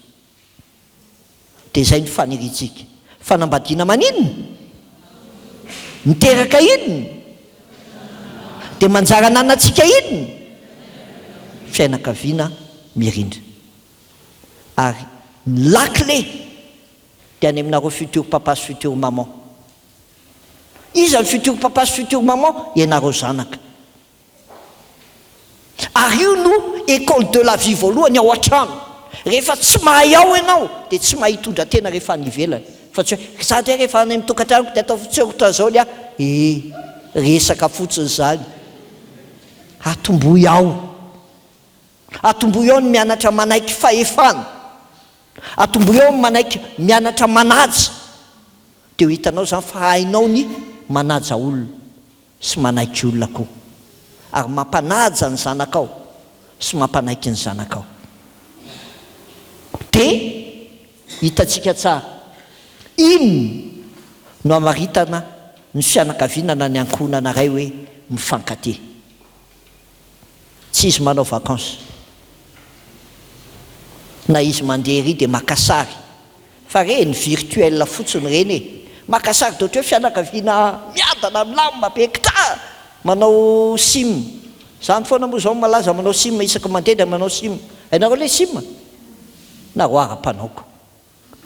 Dia zay ny faniritsika. Fanambadiana maninona? Miteraka inona? Dia manjara nanantsika inona? Fiainakaviana mirindra. Ary ny lakle dia any aminareo futur papa sy futur maman. Iza ny futur papa sy futur maman? Ianareo zanaka. Ary io no école de la vie voalohany ao an-trano. Rehefa tsy mahay ao ianao dia tsy mahay hitondra tena rehefa any ivelany. Fa tsy hoe za dia rehefa any amin'ny tokantranoko dia atao fotsy zao lia. Resaka fotsiny zany. Atomboy ao. Atomboy ao ny mianatra manaiky fahefana. Atomboy ao ny manaiky mianatra manaja. Dia ho hitanao zany fa hainao ny manaja olona sy manaiky olona koa. Ary mampanaja ny zanakao sy mampanaiky ny zanakao. Dia hitantsika tsara inona no amaritana ny fianakaviana na ny ankonana ray hoe mifankate. Tsy izy manao vakansa na izy mandeha ry dia makasary. Fa reny virtuel fotsiny reny e. Makasary dia ohatra hoe fianakaviana miadana milamina be kitra manao sim. Zany foana moa zao malaza manao sim isaka mandeha dia manao sim. Hainareo le sim? Na roara-panaoko.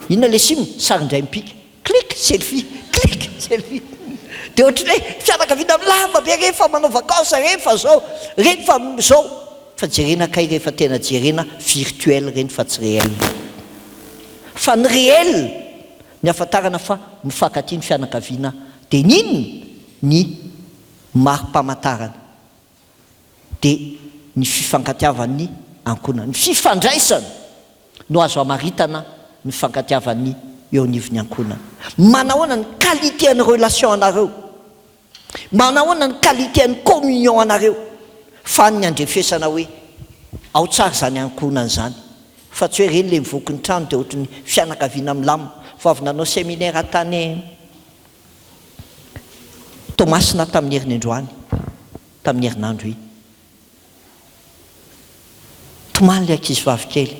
Inona le sim? Sarindray mipika. Clic selfie. Clic selfie. Dia ohatrany hoe fianakaviana milamina be rehefa manao vakansa rehefa zao. Rehefa zao. fa jerena kay rehefa tena jerena virtuel reny fa tsy réel fa ny réel ny afantarana fa mifankatia ny fianakaviana dia ninona ny mari-pamantarana dia ny fifankatiavan'ny ankonana ny fifandraisana no azo amaritana ny fifankatiavan'ny eo anivon'ny ankonana manahoana ny qualité ny relation anareo manahoana ny qualité ny communion anareo fa ny andrefesana hoe ao tsara zany ankonana zany fa tsy hoe reny le mivoky ny trano dia ohatry ny fianakaviana milamina fa avy nanao séminaire tany Tomasina tamin'ny herin'ny androany tamin'ny herinandro iny tomany le ankizy vavy kely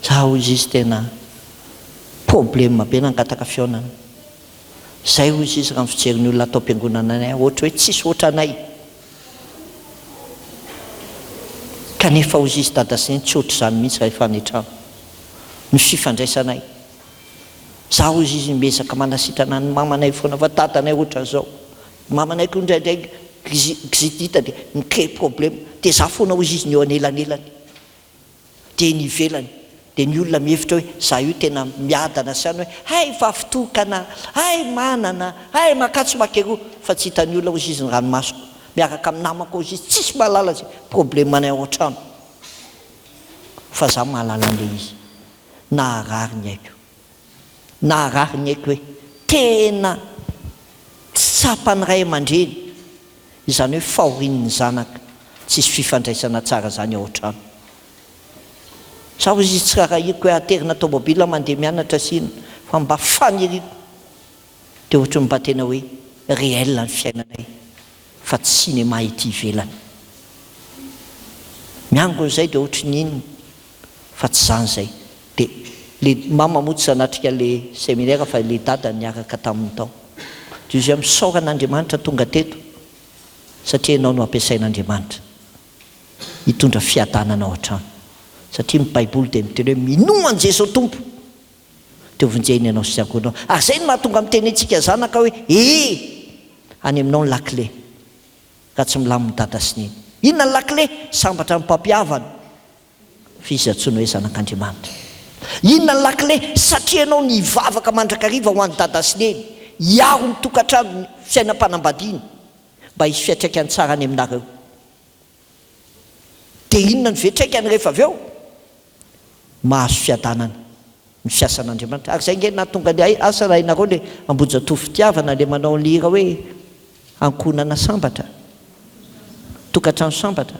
zaho izy izy tena problème be nangataka fionana zay hoy izy raha fijeriny olona atao am-piangonana anay ohatra hoe tsisy ohatra anay kanefa hoy izy dadasiny tsy ohatra zany mihitsy rehefa netrano ny fifandraisanay zaho izy izy miezaka manasitrana ny mamanay foana fa tatanay ohatra zao mamanay koa ndraindray gizitita dia nicrée problème dia za foana hoy izy ny eo anelanelany dia ny ivelany dia ny olona mihevitra hoe za io tena miadana sany hoe hay vavitokana hay manana hay makatso makeroa fa tsy hitany olona hoy izy ny ranomasoko miaraka amin'ny namako hoy izy tsisy mahalala zay problème manay ao an-trano fa za mahalala an'le izy naharary ny haiko naharary ny haiko hoe tena tsapany ray aman-dreny izany hoe fahorin'ny zanaka tsisy fifandraisana tsara zany ao an-trano za izy tsy rahahiko hoe aterina tomobila mandeha mianatra sina fa mba faniriko dia ohatra mba tena hoe réel ny fiainanay fa tsy cinéma ety ivelany miangon'izay dia ohatra ny inona fa tsy zany zay dia le mama motsy zanatrika le séminaire fa le dada niaraka tamin'ny tao dia izy misaoran'Andriamanitra tonga teto satria ianao no ampiasain'Andriamanitra hitondra fiadanana ao an-trano satria ny baiboly dia miteny hoe minoa an' Jesosy tompo dia vonjeny ianao sy ankonao ary zay no mahatonga miteny antsika zanaka hoe any aminao ny lakile ka tsy milaminy dada sy neny inona ny lakile sambatra ny mpampiavana fizy antsoina hoe zanak'Andriamanitra inona ny lakile satria ianao ny ivavaka mandrakariva ho an'ny dada sy neny hiaro ny tokantrano fiainam-panambadiana mba hisy fiatraikany tsara any aminareo dia inona ny fiatraikany rehefa avy eo mahazo fiadanana ny fiasan'Andriamanitra ary zay nge nahatonga ny asa raha inareo le ambojatovo fitiavana le manao lira hoe ankonana sambatra tokantrano sambatra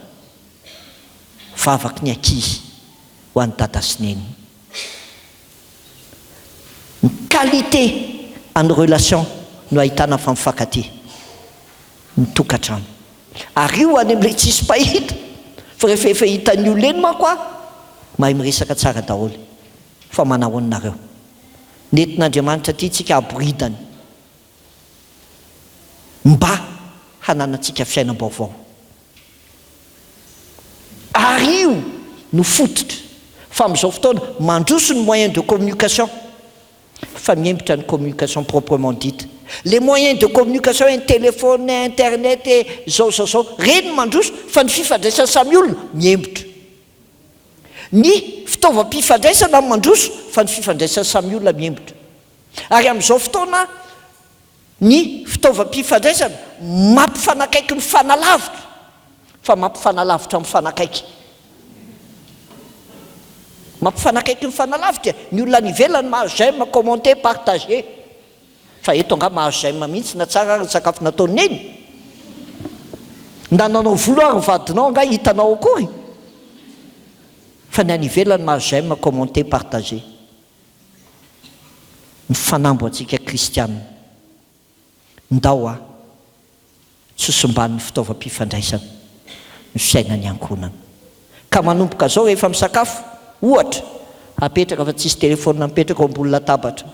vavaky ny ankizy ho an'ny dada sy neny ny qualité any relation no ahitana fa mifankatia ny tokantrano ary io any amin'ilay tsisy pahita fa rehefa efa hitan'ny olona eny manko a mahay miresaka tsara daholo fa manahoanareo nentin'Andriamanitra ty tsika aboridany mba hananantsika fiainam-baovao ary io no fototra fa amin'izao fotoana mandroso ny moyen de communication fa miembitra ny communication proprement dite les moyens de communication ny téléphone internet zao reny mandroso fa ny fifandraisana samy olona miembitra ny fitaovam-pifandraisana mandroso fa ny fifandraisana samy olona miembitra ary amin'izao fotoana ny fitaovam-pifandraisana mampifanakaiky ny fanalavitra fa mampifanalavitra mifanakaiky mampifanakaiky ny fanalavitra ny olona nivelany mahazo j'aime commenter partager fa eto anga mahazo j'aime mihitsy na tsara ny sakafo nataony eny nananao volo ary vadinao anga hitanao akory fa ny anivelany mahazo j'aime commenter partager ny fanambo antsika kristianina ndao a tsosombany ny fitaovam-pifandraisana ny fiainany ankonana ka manomboka zao rehefa misakafo ohatra apetraka fa tsisy telefôna mipetraka ambony latabatra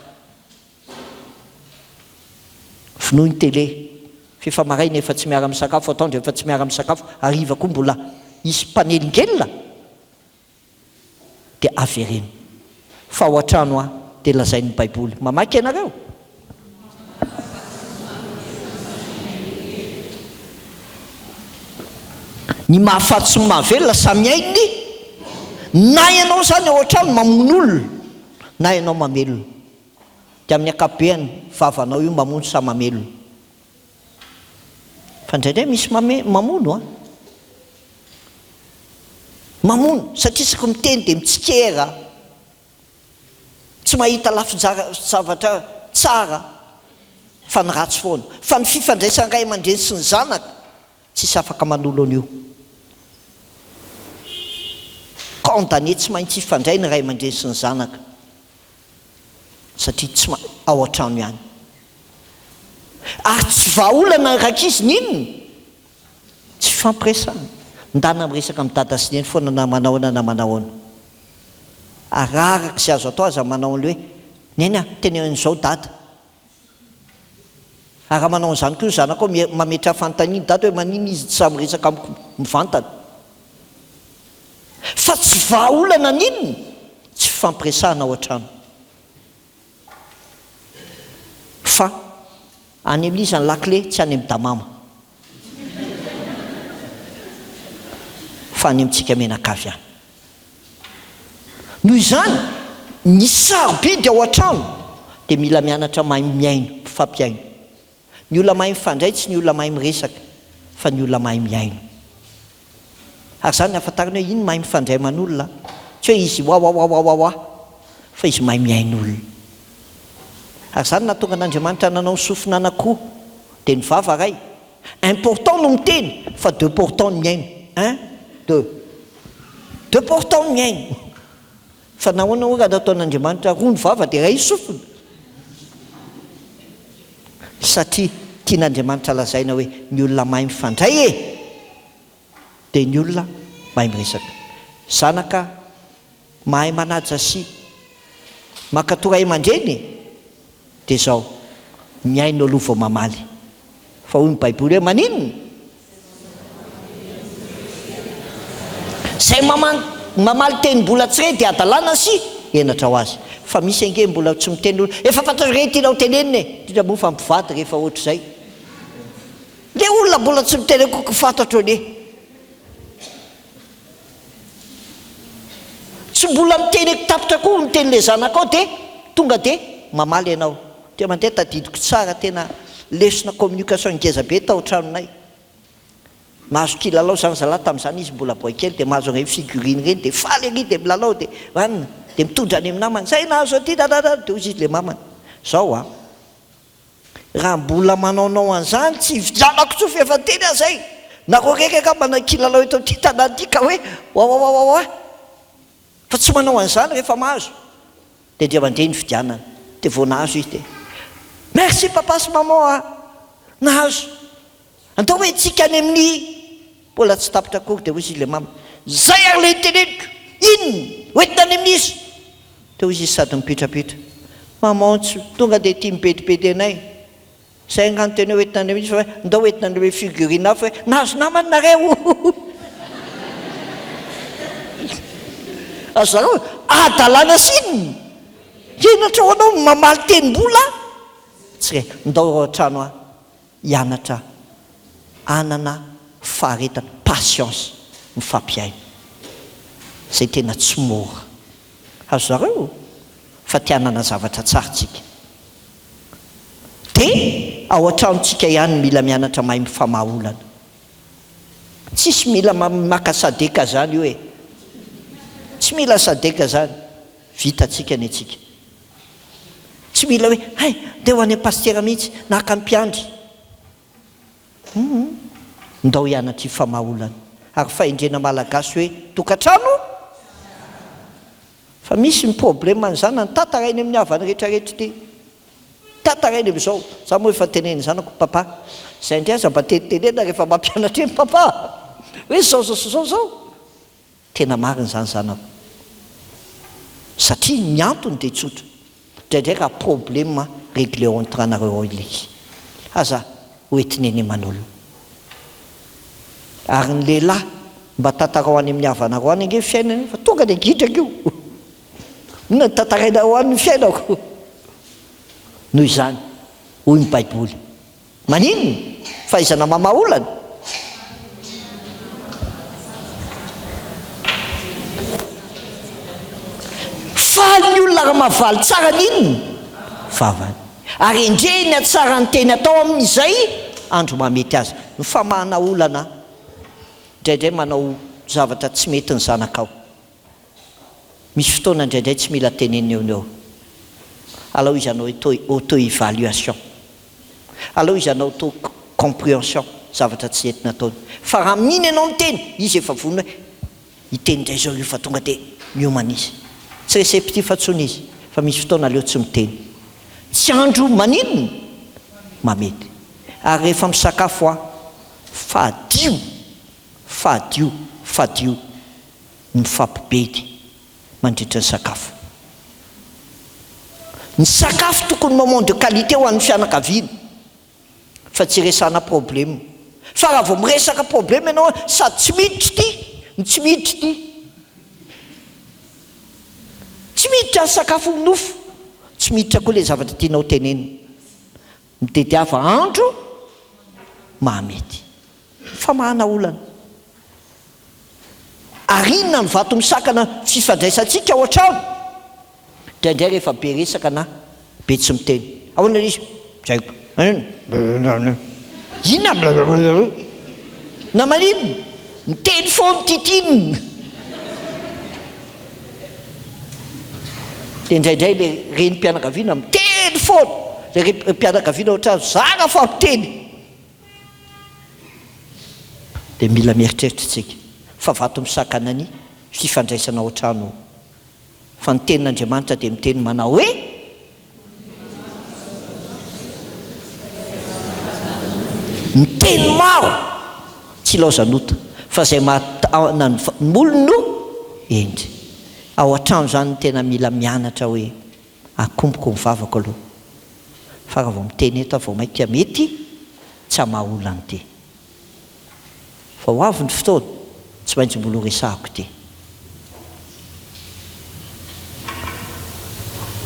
finoy ny télé fifamaraina efa tsy miara misakafo ataondra efa tsy miara misakafo ariva koa mbola isy panelingella dia avereny fa ao an-trano a dia lazain'ny baiboly mamaky ianareo ny mahafaty sy ny mahavelona samy hainy na ianao zany ao an-trano mamono olona na ianao mamelona dia amin'ny akapobeany vavanao io mamono sa mamelona fa indraindray misy mamono a mamono satria isaky miteny dia mitsikera tsy mahita lafizavatra tsara fa ny ratsy foana fa ny fifandraisan'ny ray aman-dreny sy ny zanaka tsisy afaka manolo an'io condamné tsy maintsy ifandray ny ray aman-dreny sy ny zanaka satria tsy ao an-trano ihany ary tsy vahaolana rakizy ninona tsy fampiresana ndana miresaka amin'ny dada sy neny foana na manahoana na manahoana araraka sy azo atao aza manao an'le hoe neny a teny an'izao dada ary raha manao an'izany koa ny zanaka ao mametra fanontaniana dada hoe manina izy tsy samy resaka amiko mivantana fa tsy vahaolana ninona tsy fampiresahana ao an-trano fa any amin'izany lakile tsy any amin'ny damama fa any amintsika menakavy any noho izany ny sarobidy ao an-trano dia mila mianatra mahay miaino mpifampiaino ny olona mahay mifandray tsy ny olona mahay miresaka fa ny olona mahay miaino ary zany afantarina hoe iny mahay mifandray aman'olona tsy hoe izy oa fa izy mahay miaino olona ary zany nahatonga an'Andriamanitra nanao ny sofina anankiroa dia ny vava ray important no miteny fa deux portant no miaino deux portant no miaino fa nahoana hoe raha nataon'Andriamanitra roa ny vava dia ray sofina satria tian'Andriamanitra lazaina hoe ny olona mahay mifandray dia ny olona mahay miresaka zanaka mahay manaja sy makato ray aman-dreny dia zao miaino aloha vao mamaly fa hoy ny baiboly hoe maninona zay mamaly teny-bola tsiray dia adalàna sy enatra ho azy fa misy ange mbola tsy miteny olo efa fantatro re tianao tenenina indrindra moa fa mpivady rehefa ohatr'izay le olona mbola tsy miteny koko fantatro ane tsy mbola miteny tapitra koa miteny le zanaka ao dia tonga dia mamaly ianao dia mandeha tadidiko tsara tena lesona communication ngeza be tao tranonay mahazo kilalao zany zalahy tamin'izany izy mbola boakely dia mahazo reny figurine reny dia faly ary dia milalao dia anina dia mitondra any amin'ny namany zay nahazo aty dadada dia ozy izy le mamany zao a raha mbola manaonao an'izany tsy vidianako tsofa efa teny azay na koa rekaka mana kilalao eto ty tanàny ty ka hoe oa fa tsy manao an'izany rehefa mahazo dia ndria mandeha ny fidianana dia vao nahazo izy dia merci papa sy maman a nahazo andao hoe tsika any amin'ny mbola tsy tapitra kory dia hoy izy le mama zay ary le teneniko inona hoentina any amin'izy dia hoy izy sady mipetrapitra maman tsy tonga dia tia mipetipety anay zay ngano teny hoe hoentina any amin'izy fa hoe ndao hoentina any hoe figurine hafa hoe nahazo namany nareo azareo adalàna sinony enatra ho anao mamaly teny-bola tsy re ndao ao an-trano a hianatra anana faharetana patience mifampiaino zay tena tsy mora azo zareo fa tianana zavatra tsara tsika dia ao an-tranontsika ihany mila mianatra mahay mifamahaolana tsisy mila maka sadeka zany io e tsy mila sadeka zany vitatsika ny atsika tsy mila hoe hay dia ho any am-pastera mihitsy nahaka mpiandry ndao hianatra ifamahaolana ary fahendrena malagasy hoe tokantrano fa misy ny problème n'izany ny tatarainy amin'ny havany rehetrarehetra ty tatarainy amin'izao za moa efa teneny zanako papa zay ndray aza mba tenitenena rehefa mampianatra eny papa hoe zao tena mariny zany zanako satria ny antony dia tsotra ndraindray raha problème réglé entre anareo ilaiky aza hoentineny man'olona ary ny lehilahy mba tatarao any amin'ny havanareo any ange fiainana fa tonga dia gidraka io na ny tatarainareo any ny fiainako noho izany hoy ny baiboly maninona fahaizana mamahaolana olona mavaly tsara n'inona vavany ary indreny atsara ny teny atao amin'izay andro mamety azy ny famahana olana indraindray manao zavatra tsy mety ny zanakao misy fotoana indraindray tsy mila teneny eo eo alao izy anao auto évaluation alao izy anao auto compréhension zavatra tsy entina ataony fa raha mininy ianao miteny izy efa vonona hoe hiteny indray zao io fa tonga dia miomana izy tsy réceptif atsony izy fa misy fotoana aleo tsy miteny tsy andro maninona mamety ary rehefa misakafo fadio mifampibedy mandritra ny sakafo. Ny sakafo tokony moment de qualité ho an'ny fianakaviana fa tsy resana problème fa raha vao miresaka problème ianao sady tsy miditra tsy miditra ny sakafo nofo tsy miditra koa le zavatra tianao tenenina mitediava andro mahamety fa mahana olana ary inona ny vato misakana fifandraisantsika ao an-trano indraindray rehefa be resaka na be tsy miteny ahoana izy zaiko inona na maninona miteny foana titinina dia indraindray le reny mpianakaviana miteny foana le mpianakaviana ohatrany zara fa miteny dia mila mieritreritritsika fa vato misakana ny fifandraisana ao an-trano fa ny tenin'Andriamanitra dia miteny manao hoe miteny maro tsy laozanota fa zay mahatana ny olona no endry ao an-trano zany tena mila mianatra hoe akomboko ny vavako aloha fa raha vao miteny eto vao maika mety tsy hamaha-olana ty fa ho avy ny fotoana tsy maintsy mbola resahako ty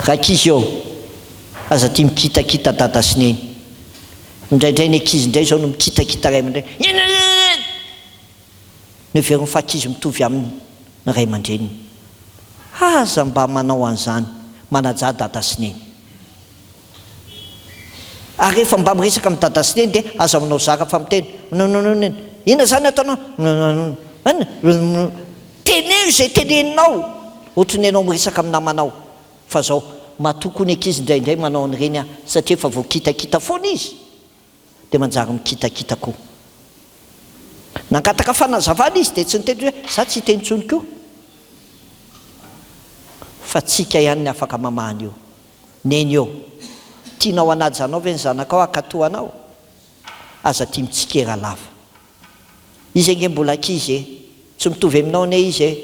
rakizy eo aza ty mikitakita dada sy neny indraindray ny ankizy indray zao no mikitakita ray aman-dreny neveriny fa ankizy mitovy amin'ny ray aman-dreniny aza mba manao an'izany manaja dada sy neny ary rehefa mba miresaka amin'ny dada sy neny dia aza manao zaka fa miteny ina zany ataonao teneno zay teneninao ohatrany ianao miresaka amin'ny namanao fa zao matokony ankizy indraindray manao an'ireny satria efa voakitakita foana izy dia manjary mikitakita koa nankataka fanazavana izy dia tsy niteny hoe za tsy hiteny intsony koa fa tsika ihany ny afaka mamahany eo neny eo tianao anajanao ve ny zanakao akatoanao aza tia mitsikera lava izy ange mbola ankizy tsy mitovy aminao ne izy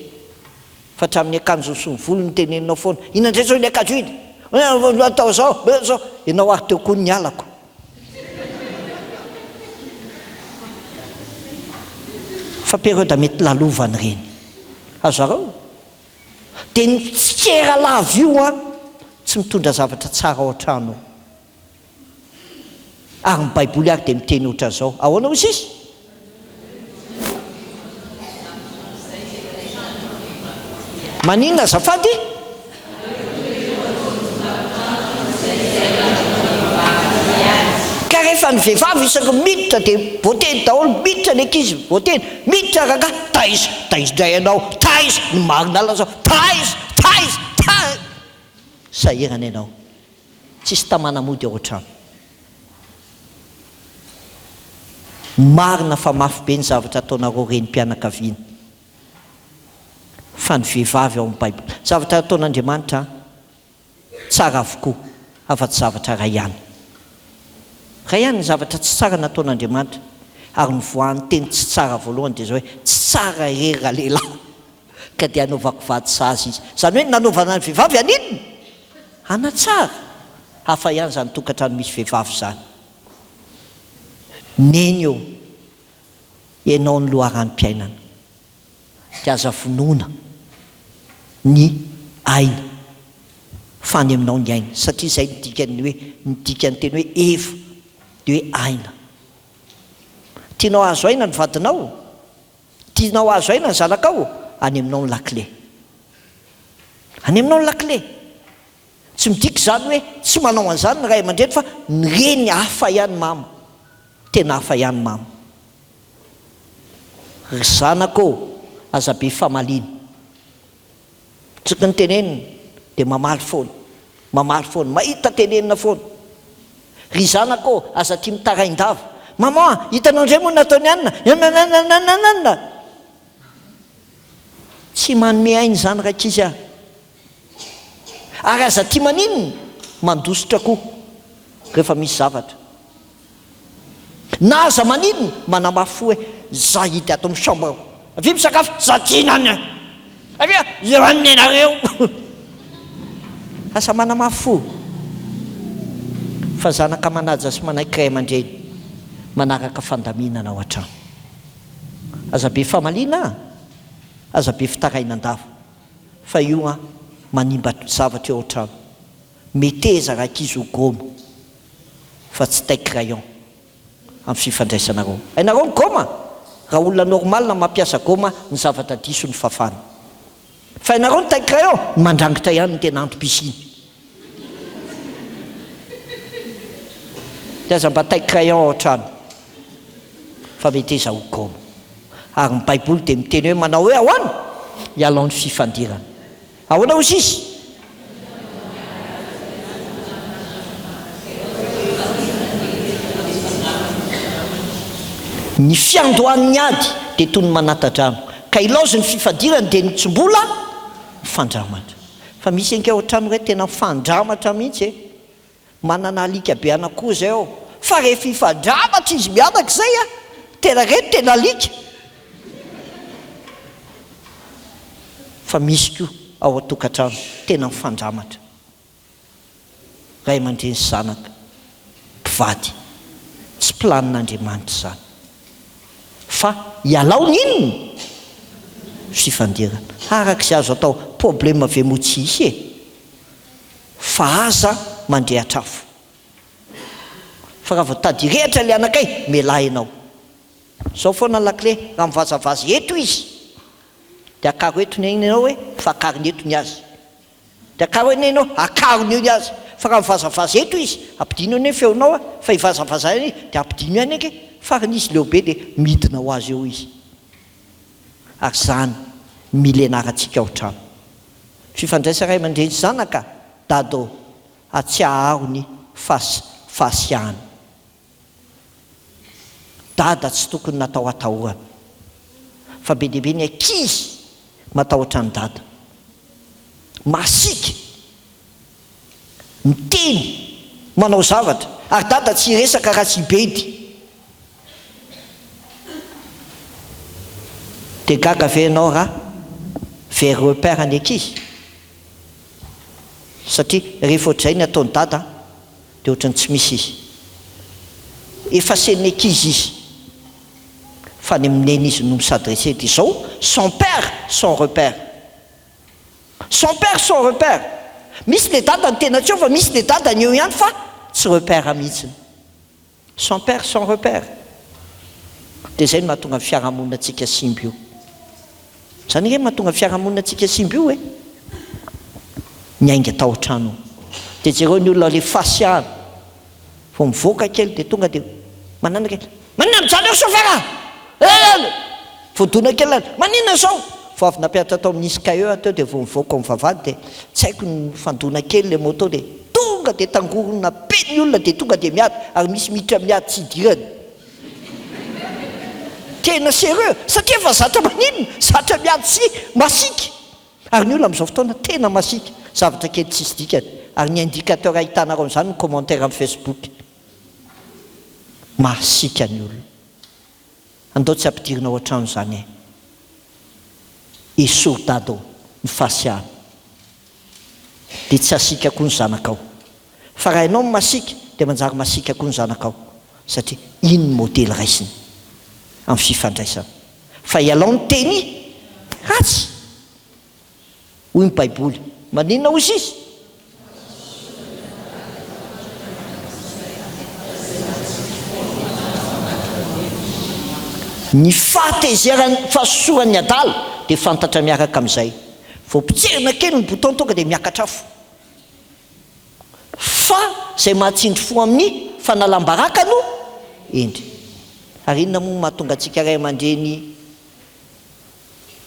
fa hatramin'ny akanjo sy ny volo ny teneninao foana inandray zao ny akanjo iny atao zao ianao ary teo koa ny alako fa période mety lalovany reny azarao dia ny tsikera lava io tsy mitondra zavatra tsara ao an-trano ary ny baiboly ary dia miteny ohatra zao ahoana hozy izy maninona azafady ka rehefa ny vehivavy isaky miditra dia voateny daholo miditra ny ankizy voateny miditra raka taiza indray ianao taiza ny marina ala zao taiza sahirana ianao tsisy tamanamody ao an-trano marina fa mafy be ny zavatra ataonareo reny mpianakaviana fa ny vehivavy ao amin'ny baiboly zavatra ataon'Andriamanitra tsara avokoa afa-tsy zavatra ray ihany ny zavatra tsy tsara nataon'Andriamanitra ary ny voan'ny teny tsy tsara voalohany dia zao hoe tsy tsara irery raha lehilahy ka dia hanaovako vady sazy izy zany hoe nanaovana ny vehivavy aninona anatsara hafa ihany zany tokantrano misy vehivavy zany neny eo ianao ny loharan'nim-piainana dia aza vonoina ny aina fa ny aminao ny aina satria izay midika ny teny hoe evo dia hoe aina tianao azo aina ny vadinao tianao azo aina ny zanakao any aminao ny lakile tsy midika zany hoe tsy manao an'izany ny ray aman-dreny fa ny reny hafa ihany mama, tena hafa ihany mama. Ry zanako aza be famaliana, tsoky ny tenenina dia mamaly foana, mahita tenenina foana. Ry zanako aza tia mitaraindava, mama hitanao indray moa nataony anina, tsy manome ainy zany rakizy aho. Ary aza tia maninona mandositra koa rehefa misy zavatra, na aza maninona manamafy hoe za hity ato amin'ny chambre avy misakafo za tianany avy zeranny anareo asa manamafy fa zanaka manaja sy manaiky ray aman-dreny manaraka fandaminana ao an-trano. Aza be famaliana, aza be fitarainandava, fa io manimba zavatra eo an-trano. Meteza rakizy ho goma fa tsy taiki rayon amin'ny fifandraisanareo. Ainareo ny goma raha olona normal na mampiasa goma ny zavatra diso ny fafana, fa ianareo ny taiki rayon ny mandrangitra ihany ny tena andro pisiny. Dia aza mba taiki rayon ao an-trano fa meteza ho goma. Ary ny baiboly dia miteny hoe manao hoe ahoana hialao ny fifandirana. Ahoana ho sisy? Ny fiandohan'ny ady dia toy ny manata-drano, ka ilaozy ny fifandirana dia nitsombola fandramatra. Fa misy anke ao an-trano hoe tena fandramatra mihitsy manana alika be anakoa zay ao, fa rehefa ifandramatra izy mianaka izay tena reto tena alika. Fa misy koa ao an-tokantrano tena mifandramatra, ray aman-dreny sy zanaka, mpivady, tsy planin'Andriamanitra zany, fa hialao n'inona fifandirana. Arak'izay azo atao problème vemotsisy fa aza mandrehatra afo. Fa raha vao tady rehatra le anakay melahy ianao. Zao foana lakle raha mivazavazy eto izy dia akaro etony iny ianao hoe fa akarony etony azy, dia akaro eny ianao akarony eny azy. Fa raha mivazavazy eto izy ampidino eny feonao fa hivazavaza eny dia ampidino eny eke farany izy leobe dia midina ho azy eo izy. Ary zany milenarantsika ao an-trano. Fifandraisa ray aman-dreny zanaka dado atsiaharo ny fahasiahana. Dada tsy tokony natao atahorana, fa be dia be ny ankizy matahotra ny dada, masika miteny manao zavatra ary dada tsy resaka raha tsy bedy. Dia gaga venao raha vers repère ny ankizy, satria rehefa ohatr'izay ny ataony dada dia ohatrany tsy misy izy, efa sen'ny ankizy izy, fa ny amin'eny izy no misadresse. Dia izao son père son repère, son père son repère. Misy le dada ny tena tsy eo fa misy le dada ny eo ihany fa tsy repère mihitsiny. Son père son repère. Dia izay no mahatonga fiarahamonina antsika simba io. Zany hoe mahatonga fiarahamonina antsika simba io ny ainga tao an-trano. Dia jereo ny olona le fasiahana vao mivoaka kely dia tonga dia manana kely manina mijaly eo sofera voadona kely maninona zao vao avy nampiatra tao amin'isy kaeo atao dia vao mivoaka ao mivavady dia tsy haiko ny fandona kely le moto dia tonga dia tangorona be ny olona dia tonga dia miady ary misy miditra miady tsy idirany. Tena sérieux satria efa zatra maninona zatra miady sy masika ary ny olona amin'izao fotoana tena masika zavatra kely tsisy dikany. Ary ny indicateur ahitanareo amin'izany ny commentaire amin'ny Facebook, masika ny olona. Andao tsy ampidirina ao an-trano zany esourdado ny fasiahana dia tsy asika koa ny zanakao. Fa raha ianao masika dia manjary masika koa ny zanakao, satria iny ny modely raisiny amin'ny fifandraisana. Fa ialao ny teny ratsy hoy ny baiboly, maninona hozy izy? Ny fahatezerany fahasosoran'ny adala dia fantatra miaraka amin'izay. Vao pitserina kely ny bouton tonga dia miakatra afo. fa zay mahatsindry fo amin'ny fanalam-baraka no endry. Ary inona moa mahatonga antsika ray aman-dreny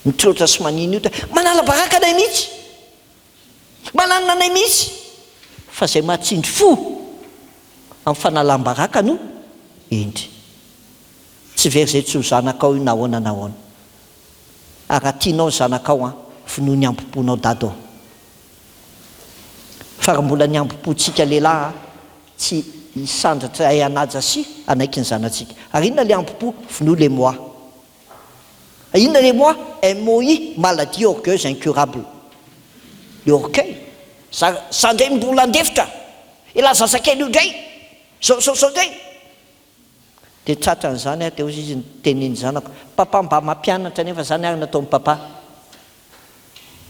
mitrotra sy manino io manala baraka anay mihitsy, manana anay mihitsy, fa zay mahatsindry fo amin'ny fanalam-baraka no endry. Tsy very zay tsy ho zanakao io na ahoana na ahoana. Ary raha tianao ny zanakao finoa ny ambom-ponao dado. Fa raha mbola ny ambom-pontsika lehilahy tsy hisandratra ay anaja sy anaiky ny zanatsika. Ary inona le ambom-po? Finoa les moi. Inona les moi? MOI, maladie orgueilleuse incurable. Le orgueil. Sandray mbola andefitra. Ilaza sakely io ndray. Zao ndray. Dia tratra n'izany dia ozy izy teneny zanako, papa mba mampianatra nefa zany ary natao papa.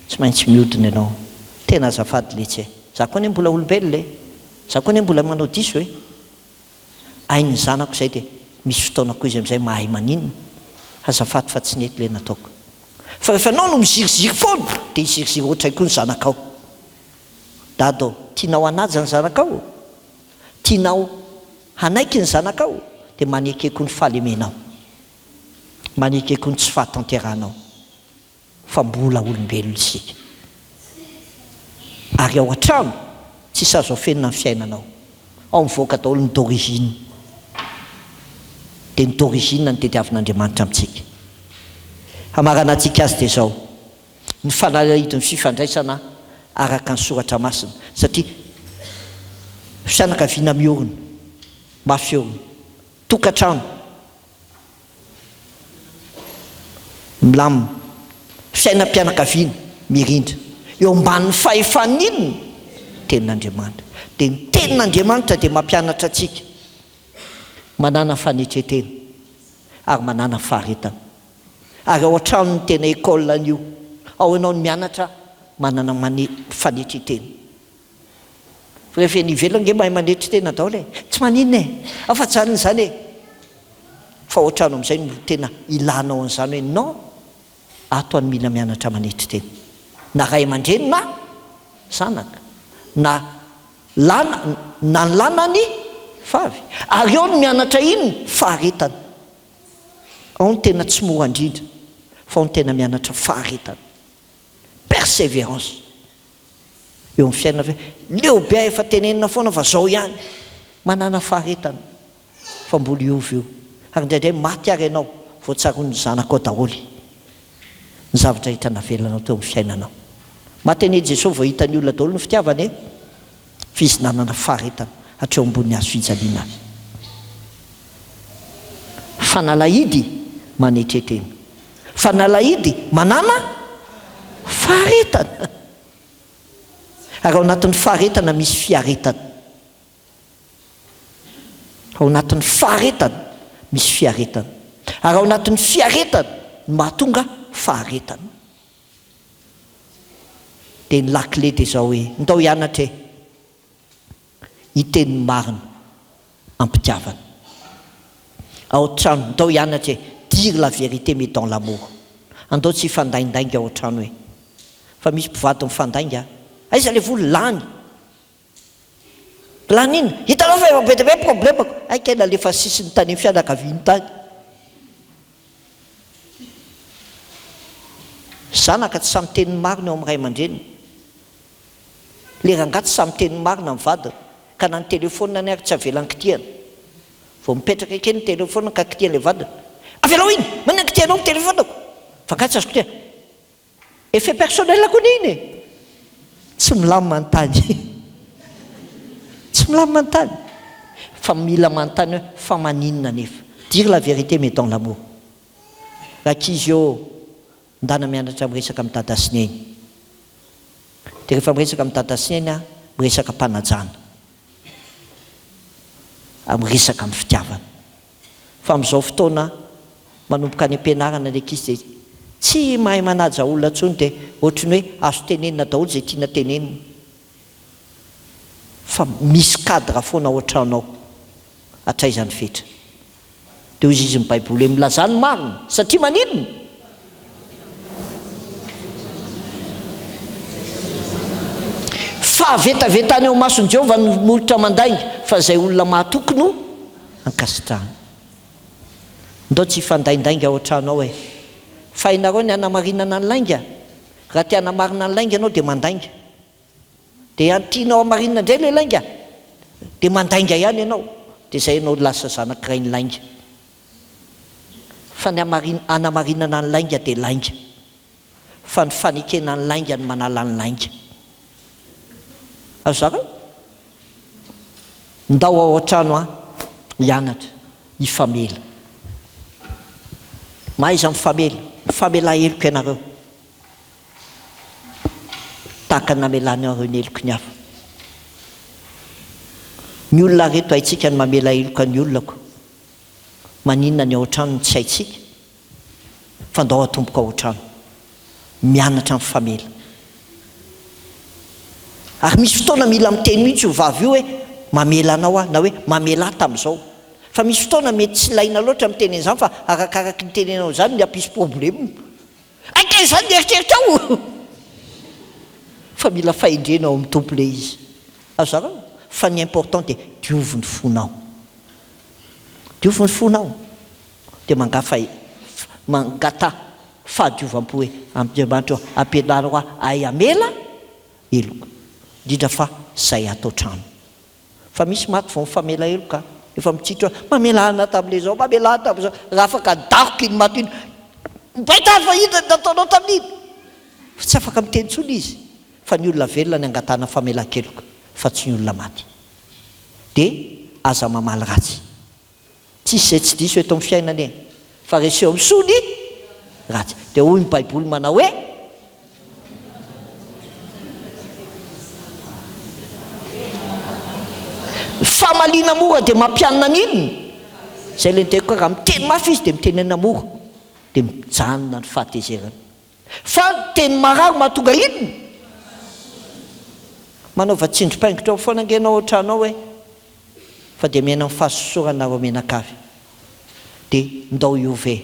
Tsy maintsy mihodina ianao. Tena azafady le tsy. Za koa ne mbola olombelona e. Za koa ne mbola manao diso e. Hainy zanako izay dia misy fotoanako izy amin'izay mahay maninona. Azafady fa tsy nety le nataoko. Fa rehefa anao no miziriziry foana dia iziriziry ohatray koa ny zanakao. Dado, tianao hanaja ny zanakao, tianao hanaiky ny zanakao, dia manekeko ny fahalemenao, manekeko ny tsy fahatanteranao, fa mbola olombelona isika. Ary ao an-trano tsisy azo afenina ny fiainanao. Ao mivoaka daholo ny d'origine. Dia ny d'origine ny tediavin'Andriamanitra amintsika. Hamarana antsika azy dia izao, ny fanalahidin'ny fifandraisana araka ny soratra masina. Satria fianakaviana miorina, mafy orina, tokantrano milamina, fiainam-pianakaviana mirindra, eo ambanin'ny fahefaninona tenin'Andriamanitra. Dia ny tenin'Andriamanitra dia mampianatra antsika manana fanetretena ary manana faharetana. Ary ao an-trano ny tena école an'io, ao ianao ny mianatra manana fanetretena. Rehefa ny ivelany nge mahay manetretena daholo e, tsy maninona e, afa-janona izany e. Fa ao an-trano amin'izay no tena ilanao an'izany hoe non, ato any mila mianatra manetretena. Na ray aman-dreny na zanaka, na ny lanany vavy. Ary ao no mianatra inona? Faharetana. Ao no tena tsy mora indrindra, fa ao no tena mianatra faharetana, persévérance. Eo amin'ny fiainana leo be efa tenenina foana fa zao ihany, manana faharetana, fa mbola iovy io. Ary indraindray maty ary ianao voatsaron'ny zanakao daholo ny zavatra hitana velanao teo amin'ny fiainanao. Maty ane Jesosy vao hitan'ny olona daholo ny fitiavany e, fa izy nanana faharetana hatreo ambony hazo fijaliana azy. Fanalahidy manetretena, fanalahidy manana faharetana. Ary ao anatin'ny faharetana misy fiaretana. Ao anatin'ny faharetana misy fiaretana. Ary ao anatin'ny fiaretana no mahatonga faharetana. Dia ny lakile dia izao hoe ndao hianatra e, hiteny marina ampitiavana. Ao an-trano ndao hianatra e, dire la vérité mais dans l'amour. Andao tsy hifandaindainga ao an-trano hoe, fa misy mpivady mifandainga, aiza le voly lany. Lany iny, hitanao fa efa be dia be problemako. Aika lefa sisiny tany amin'ny fianakaviany tany. Zanaka tsy samy tenin'ny marina eo amin'ny ray aman-dreny. Le rangahy tsy samy tenin'ny marina amin'ny vadiny. Ka na ny telefônina ny ary tsy avelan'ny kitiana. Vao mipetraka ekeny ny telefônina ka kitia le vadiny. Avelao iny, manana kitianao ny telefônako. Fa ka tsy azo kitia. Effet personnel ako iny e. Tsy milamy manontany. Tsy milamy manontany. Fa mila manontany hoe fa maninona nefa. Dire la vérité mais dans l'amour. Rakizy eo ndana mianatra miresaka amin'ny dada sy neny. Dia rehefa miresaka amin'ny dada sy neny miresaka mpanajana. Miresaka amin'ny fitiavana. Fa amin'izao fotoana manomboka any am-pianarana ny ankizy dia tsy mahay manaja olona intsony dia ohatrany hoe azo tenenina daholo izay tiana tenenina. Fa misy cadre foana ao an-tranao hatraizany fetra. Dia hoy izy ny Baiboly hoe milaza ny marina satria maninona? fa vetavetany eo masony Jehovah ny molotra mandainga fa zay olona mahatoky no ankasitrahana. Ndao tsy fandaindainga ao an-trano ao fa inareo ny anamarinana ny lainga. Raha tia anamarina ny lainga ianao dia mandainga, dia antianao amarinina indray le lainga dia mandainga ihany ianao, dia izay ianao lasa zanak'iray ny lainga. Fa ny anamarinana ny lainga dia lainga, fa ny fanekena ny lainga ny manala ny lainga. Azareo ndao ao an-trano hianatra hifamela, maiza mifamela heloka ianareo tahaka ny namelanareo ny heloka ny hafa. Ny olona reto haitsika ny mamela heloka ny olonako, maninona ny ao an-trano tsy haitsika, fa ndao atomboka ao an-trano mianatra mifamela. Ary misy fotoana mila miteny mihitsy ho vavy io hoe mamela anao na hoe mamela tamin'izao, fa misy fotoana mety tsy ilaina loatra miteny an'izany fa arakaraky ny tenenao zany ny hampisy problème. Ake zany nieritreritra ao fa mila fahendrenao amin'ny tompo le izy. Azareo fa ny important dia diovy ny fonao, diovy ny fonao dia mangata fahadiovam-po hoe Andriamanitra ampianarao ay amela heloka, indrindra fa zay atao trano. Fa misy maty vao mifamela heloka efa mitsitra mamela ana tamin'le zao, mamela ana tamin'izao, raha afaka dakoka iny maty iny baitany fa ina nataonao tamin'iny, fa tsy afaka miteny tsony izy. Fa ny olona velona ny angatana famelan-keloka fa tsy ny olona maty. Dia aza mamaly ratsy, tsisy izay tsy diso eto amin'ny fiainana eny fa reseo amin'ny sony ratsy. Dia hoy ny Baiboly manao hoe famaliana mora dia mampianina n'inona. Zay le niteko raha miteny mafy izy dia mitenena mora dia mijanona ny fahatezerana, fa teny marary mahatonga inona manaova tsindrim-paingotra foana angenao an-trano ao hoe fa dia mena amin'ny fahasosoranareo menakavy dia ndao iove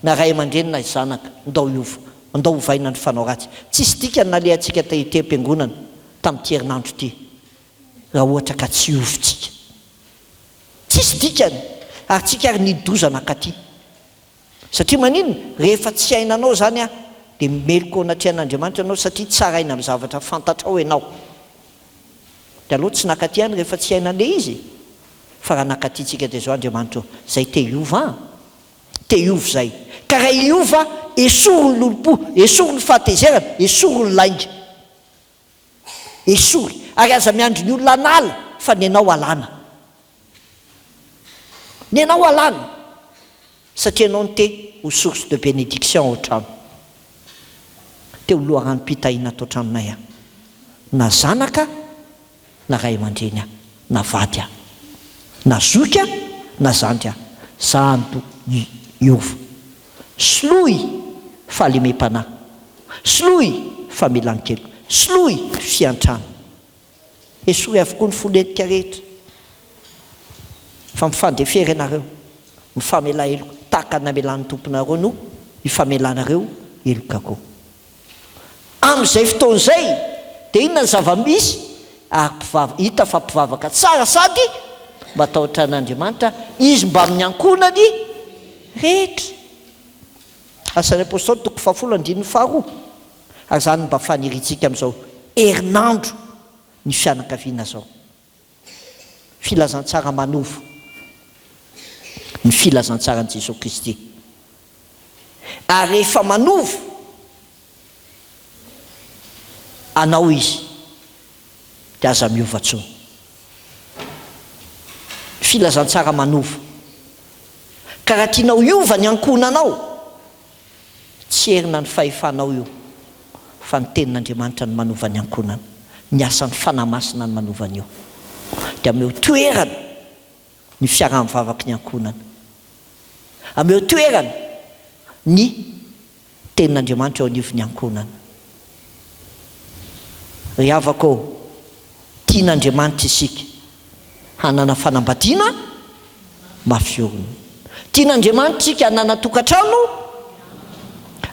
na ray aman-dreny na zanaka, ndao iova, ndao ovaina ny fanao ratsy. Tsisy dikany nalehantsika te am-piangonana tamin'ity herinandro ity raha ohatra ka tsy iovintsika, tsisy dikany. Ary tsika ary nidozana katy satria maninona rehefa tsy ainanao zany dia meloko anatrihan'Andriamanitra ianao satria tsara aina amin'ny zavatra fantatrao ianao. Dia aloha tsy nakaty ihany rehefa tsy ainan'le izy, fa raha nakatytsika dia zao Andriamanitra zay te hiova, te hiova zay. Ka raha hiova esory ny lolopo, esory ny fahatezerana, esory ny lainga, esory. Ary aza miandro ny olona anala fa ny anao alana, ny anao alana satria anao ny te ho source de bénédiction ao trano. Teo loharano mpitahiana atao tranonay na zanaka na ray aman-dreny na vady na zoky na zandy zando iova. Soloy fahalemem-panahy, soloy famelan-kelo, soloy fiantrano. Esory avokoa ny folentika rehetra fa mifandefery ianareo, mifamela heloka tahaka ny namelan'ny tomponareo no hifamelanareo heloka koa. Amin'izay fotoan'izay dia inona ny zava-misy ary hita fa mpivavaka tsara sady matahotra an'Andriamanitra izy mba amin'ny ankonany rehetra. Asan'ny apôstôly 10:12 ary zany mba faniritsika amin'izao herinandro ny fianakaviana zao. Filazantsara manovo ny filazantsaran'i Jesosy Kristy. Ary rehefa manovo anao izy dia aza miova tsony. Filazantsara manovo. Ka raha tianao hiova ny ankonanao, tsy herina ny fahefanao io fa ny tenin'Andriamanitra ny manova ny ankonana, ny asan'ny fanahy masina ny manovany io. Dia ameo toerana ny fiaraha-mivavaka ny ankonana, ameo toerana ny tenin'Andriamanitra eo anivony ankonana. Ry havako, tian'Andriamanitra isika hanana fanambadiana mafiorina, tian'Andriamanitra isika hanana tokantrano,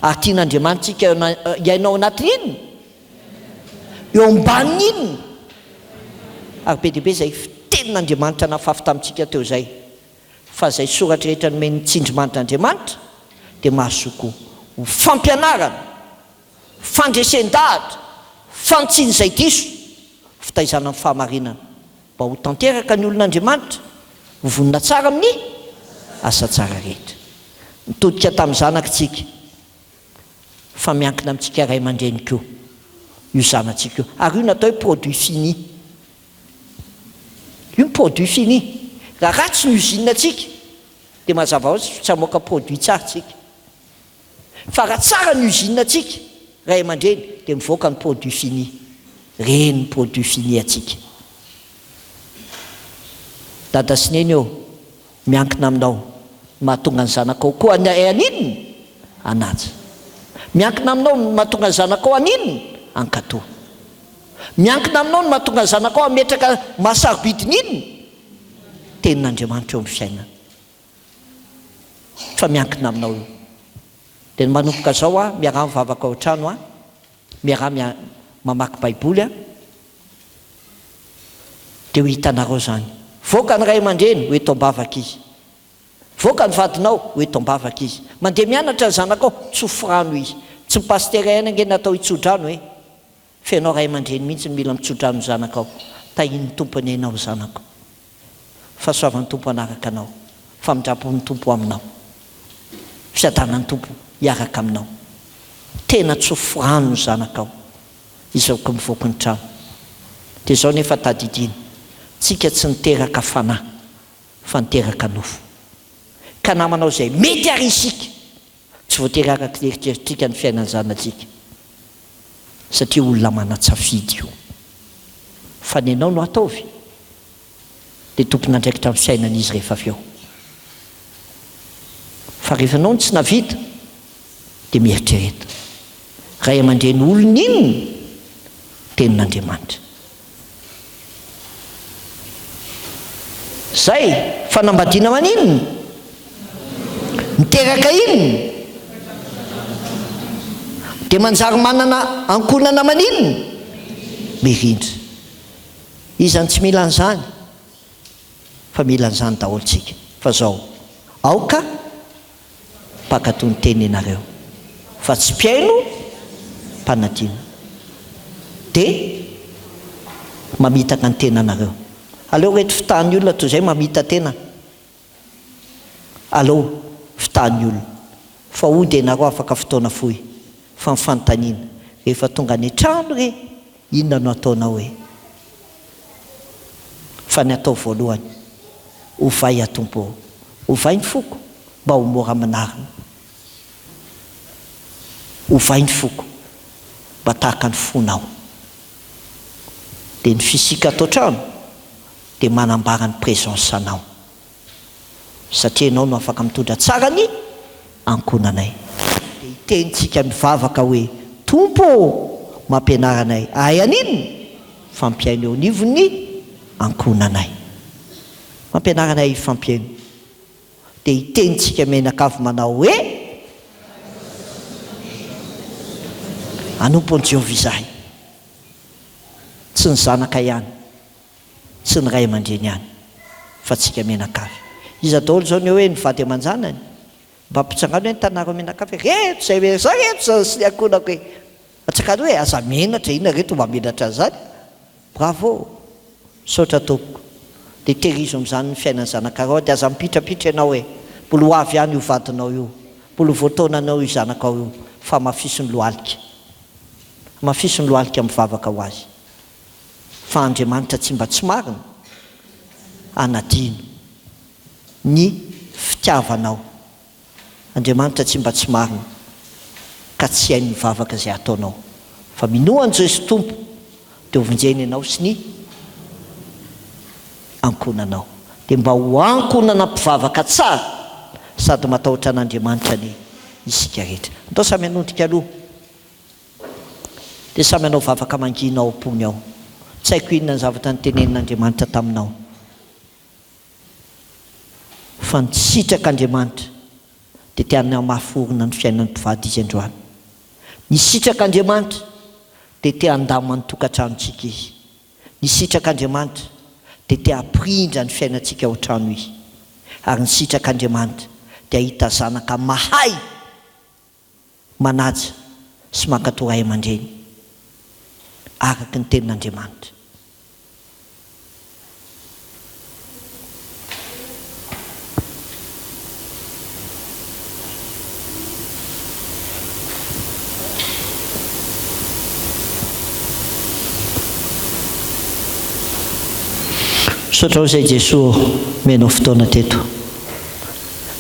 ary tian'Andriamanitra isika iainao anatin'inona eo ambanin'inona ary be dehibe zay fitenin'Andriamanitra nafafi tamintsika teo zay fa zay soratra rehetra nomeny tsindrimandrin'Andriamanitra dia mahazoko ho fampianarana, fandresen-dahatra, fantsiny zay diso, fitaizana amin'ny fahamarinana mba ho tanteraka ny olon'Andriamanitra ho vonina tsara amin'ny asa tsara rehetra. Mitodika tamin'ny zanakitsika fa miankina amintsika ray aman-dreny koa io zanatsika io, ary io natao hoe produit fini. Io produit fini. Raha ratsy ny usine tsika dia mazava hoazy tsy hamoaka produit tsara tsika, fa raha tsara ny usine tsika ray aman-dreny dia mivoaka ny produit fini. Reny ny produit fini atsika. Dada sy neny eo miankina aminao mahatonga ny zanakao koa aninona anaja. Miankina aminao no mahatonga ny zanakao aninona ankatoa. Miankina aminao no mahatonga ny zanakao ametraka mahasarobidiny inona tenin'Andriamanitra eo amin'ny fiainana. Fa miankina aminao io. Dia manomboka zao miarah mivavaka ao an-trano miarah mamaky baiboly dia ho hitanareo zany. Voaka ny ray aman-dreny ho eto am-bavaka izy, voaka ny vadinao ho eto am-bavaka izy. Mandeha mianatra ny zanakao tsy ho forano izy, tsy ny pastera ihany ange natao hitsodrano hoe fenao ray aman-dreny mihitsy mila mitsodrano ny zanakao. Tahin'ny tompony ianao zanako, fa soavan'ny tompo anaraka anao, fa midrapon'ny tompo aminao, fiadanan'ny tompo hiaraka aminao. Tena tsy ho forano ny zanakao izaoko mivoaka ny trano. Dia zao nefa tadidina, tsika tsy niteraka fanahy fa niteraka nofo. Ka namanao zay mety ary isika tsy voatery araka eritreretrika ny fiainany zanatsika, satria olona manatsafidy io. Fa ny anao no ataovy dia tompony andraikitra amin'ny fiainan'izy rehefa avy eo. Fa rehefa anao tsy navita dia mieritrereta ray aman-dreny olona inona tenin'Andriamanitra. Zay fanambadiana maninona miteraka inona dia manjary manana ankonana maninona mirindra. Izany tsy mila an'izany fa mila an'izany daholo tsika. Fa zao aoka mpakatoy ny teny ianareo fa tsy mpiaino mpanadino dia mamitaka ny tenanareo. Aleo reto fitahan'ny olona toy izay mamita tena, aleo fitahan'ny olona fa ody ianareo afaka fotoana fohy fa mifanontaniana rehefa tonga ny trano re inona no ataonao hoe. Fa ny atao voalohany ovay atompo, ovay ny foko mba ho mora manarina, ovay ny foko mba tahaka ny fonao. Dia ny fisika atao trano dia manambara ny présence anao, satria ianao no afaka mitondra tsara ny ankonanay. Dia hitenitsika mivavaka hoe tompo mampianaranay ay aninona fampiaino eo nivony ankonanay, mampianaranay fampiaino. Dia hitenitsika menakavy manao hoe anompony Jehovah izahay, tsy ny zanaka ihany, tsy ny ray aman-dreny ihany, fa tsika menakavy. Iza daholo zao ny hoe nivady aman-janany mba mpitsangano hoe nitanareo menakavy reto zay hoe za reto za sy akonako hoe atsakany hoe aza menatra inona reto mba menatra an'izany. Bravo, saotra tompoko. Dia terizo amin'izany ny fiainany zanakareo dia aza mipitrapitra ianao hoe mbola ho avy ihany io vadinao io, mbola voataonanao io zanakao io, fa mafisy ny lohalika, mafisy ny lohalika mivavaka ho azy. Fa Andriamanitra tsy mba tsy marina anadino ny fitiavanao. Andriamanitra tsy mba tsy marina ka tsy hainy mivavaka izay ataonao, fa minoany Jesosy tompo dia hovonjeny ianao sy ny ankonanao. Dia mba ho ankonana mpivavaka tsara sady matahotra an'Andriamanitra ny isika rehetra. Atao samy hanondrika aloha dia samy hanao vavaka manginao am-pony ao. Tsy haiko inona ny zavatra nytenenin'Andriamanitra taminao, fa nitsitrak'Andriamanitra dia tiana mahaforona ny fiainan'ny mpivady izy androany. Nisitraka Andriamanitra dia te handama ny tokantranontsika izy. Ny sitrak'Andriamanitra dia te hampirindra ny fiainantsika ao trano izy. Ary ny sitrak'Andriamanitra dia hita zanaka mahay manaja sy mankatao ray aman-dreny araka ny tenin'Andriamanitra. Sotra izay Jesosy menao fotoana teto,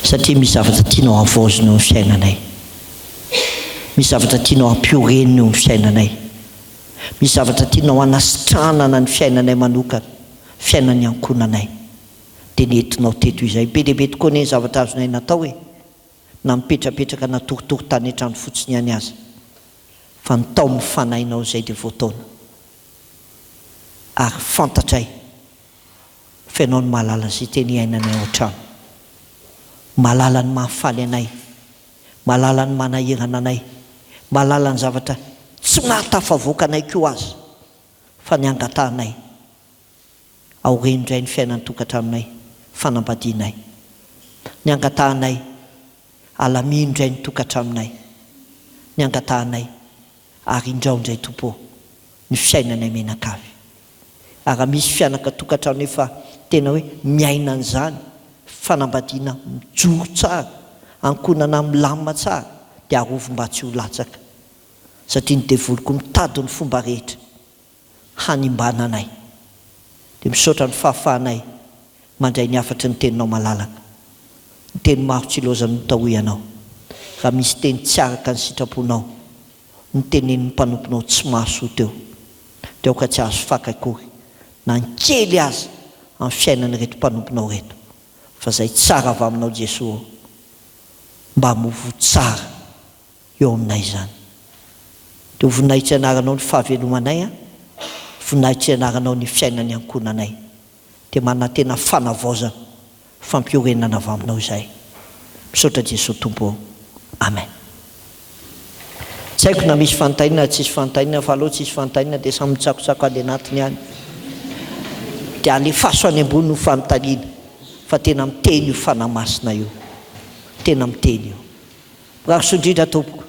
satria misy zavatra tianao havaozina eo amin'ny fiainanay, misy zavatra tianao hampiorenina eo amin'ny fiainanay, misy zavatra tianao hanasitranana ny fiainanay manokana, fiainan'ny ankonanay. Dia nentinao teto izay be dia be tokoa ny zavatra azonay natao hoe na mipetrapetraka natoritory tany an-trano fotsiny ihany aza, fa ny tao mifanainao izay dia voataona. Ary fantatray fiainao ny mahalala izay teny iainanay ao an-trano, mahalala ny mahafaly anay, mahalala ny manahirana anay, mahalala ny zavatra tsy mahatafavoaka anay koa aza, fa ny angatahanay aorendray ny fiainan'ny tokantranonay, fanambadianay, ny angatahanay alamindray ny tokantranonay, ny angatahanay ary indraondray tompo ny fiainanay menakavy. Ary misy fianaka tokantrano efa tena hoe miaina an'izany fanambadiana mijoro tsara, ankonana milamina tsara, dia arovo mba tsy ho latsaka, satria ny devoliko mitady ny fomba rehetra hanimbana anay. Dia misaotra ny fahafahanay mandray ny afatry ny teninao malalaka, ny teny maro tsy lozany no tahoy ianao. Raha misy teny tsy araka ny sitraponao, ny tenen'ny mpanomponao tsy mahasoa teo, dia aoka tsy azo fakakory na ny kely aza amin'ny fiainany reto mpanomponao reto, fa izay tsara avy aminao Jesosy, mba hamovo tsara eo aminay izany. Dia ho voninahitra ianaranao ny fahavelomanay, voninahitra ianaranao ny fiainan'ny ankonanay, dia manana tena fanavaozana fampiorenana avy aminao izay. Misaotra Jesosy Tompo. Amen. Tsy haiko na misy fanontaniana tsisy fanontaniana, fa aloha tsisy fanontaniana dia samy mitsakotsako any anatiny ihany, dia alefaso any ambony no fanontaniana, fa tena miteny io fanahy masina io, tena miteny io. Raha indrindra tompoko.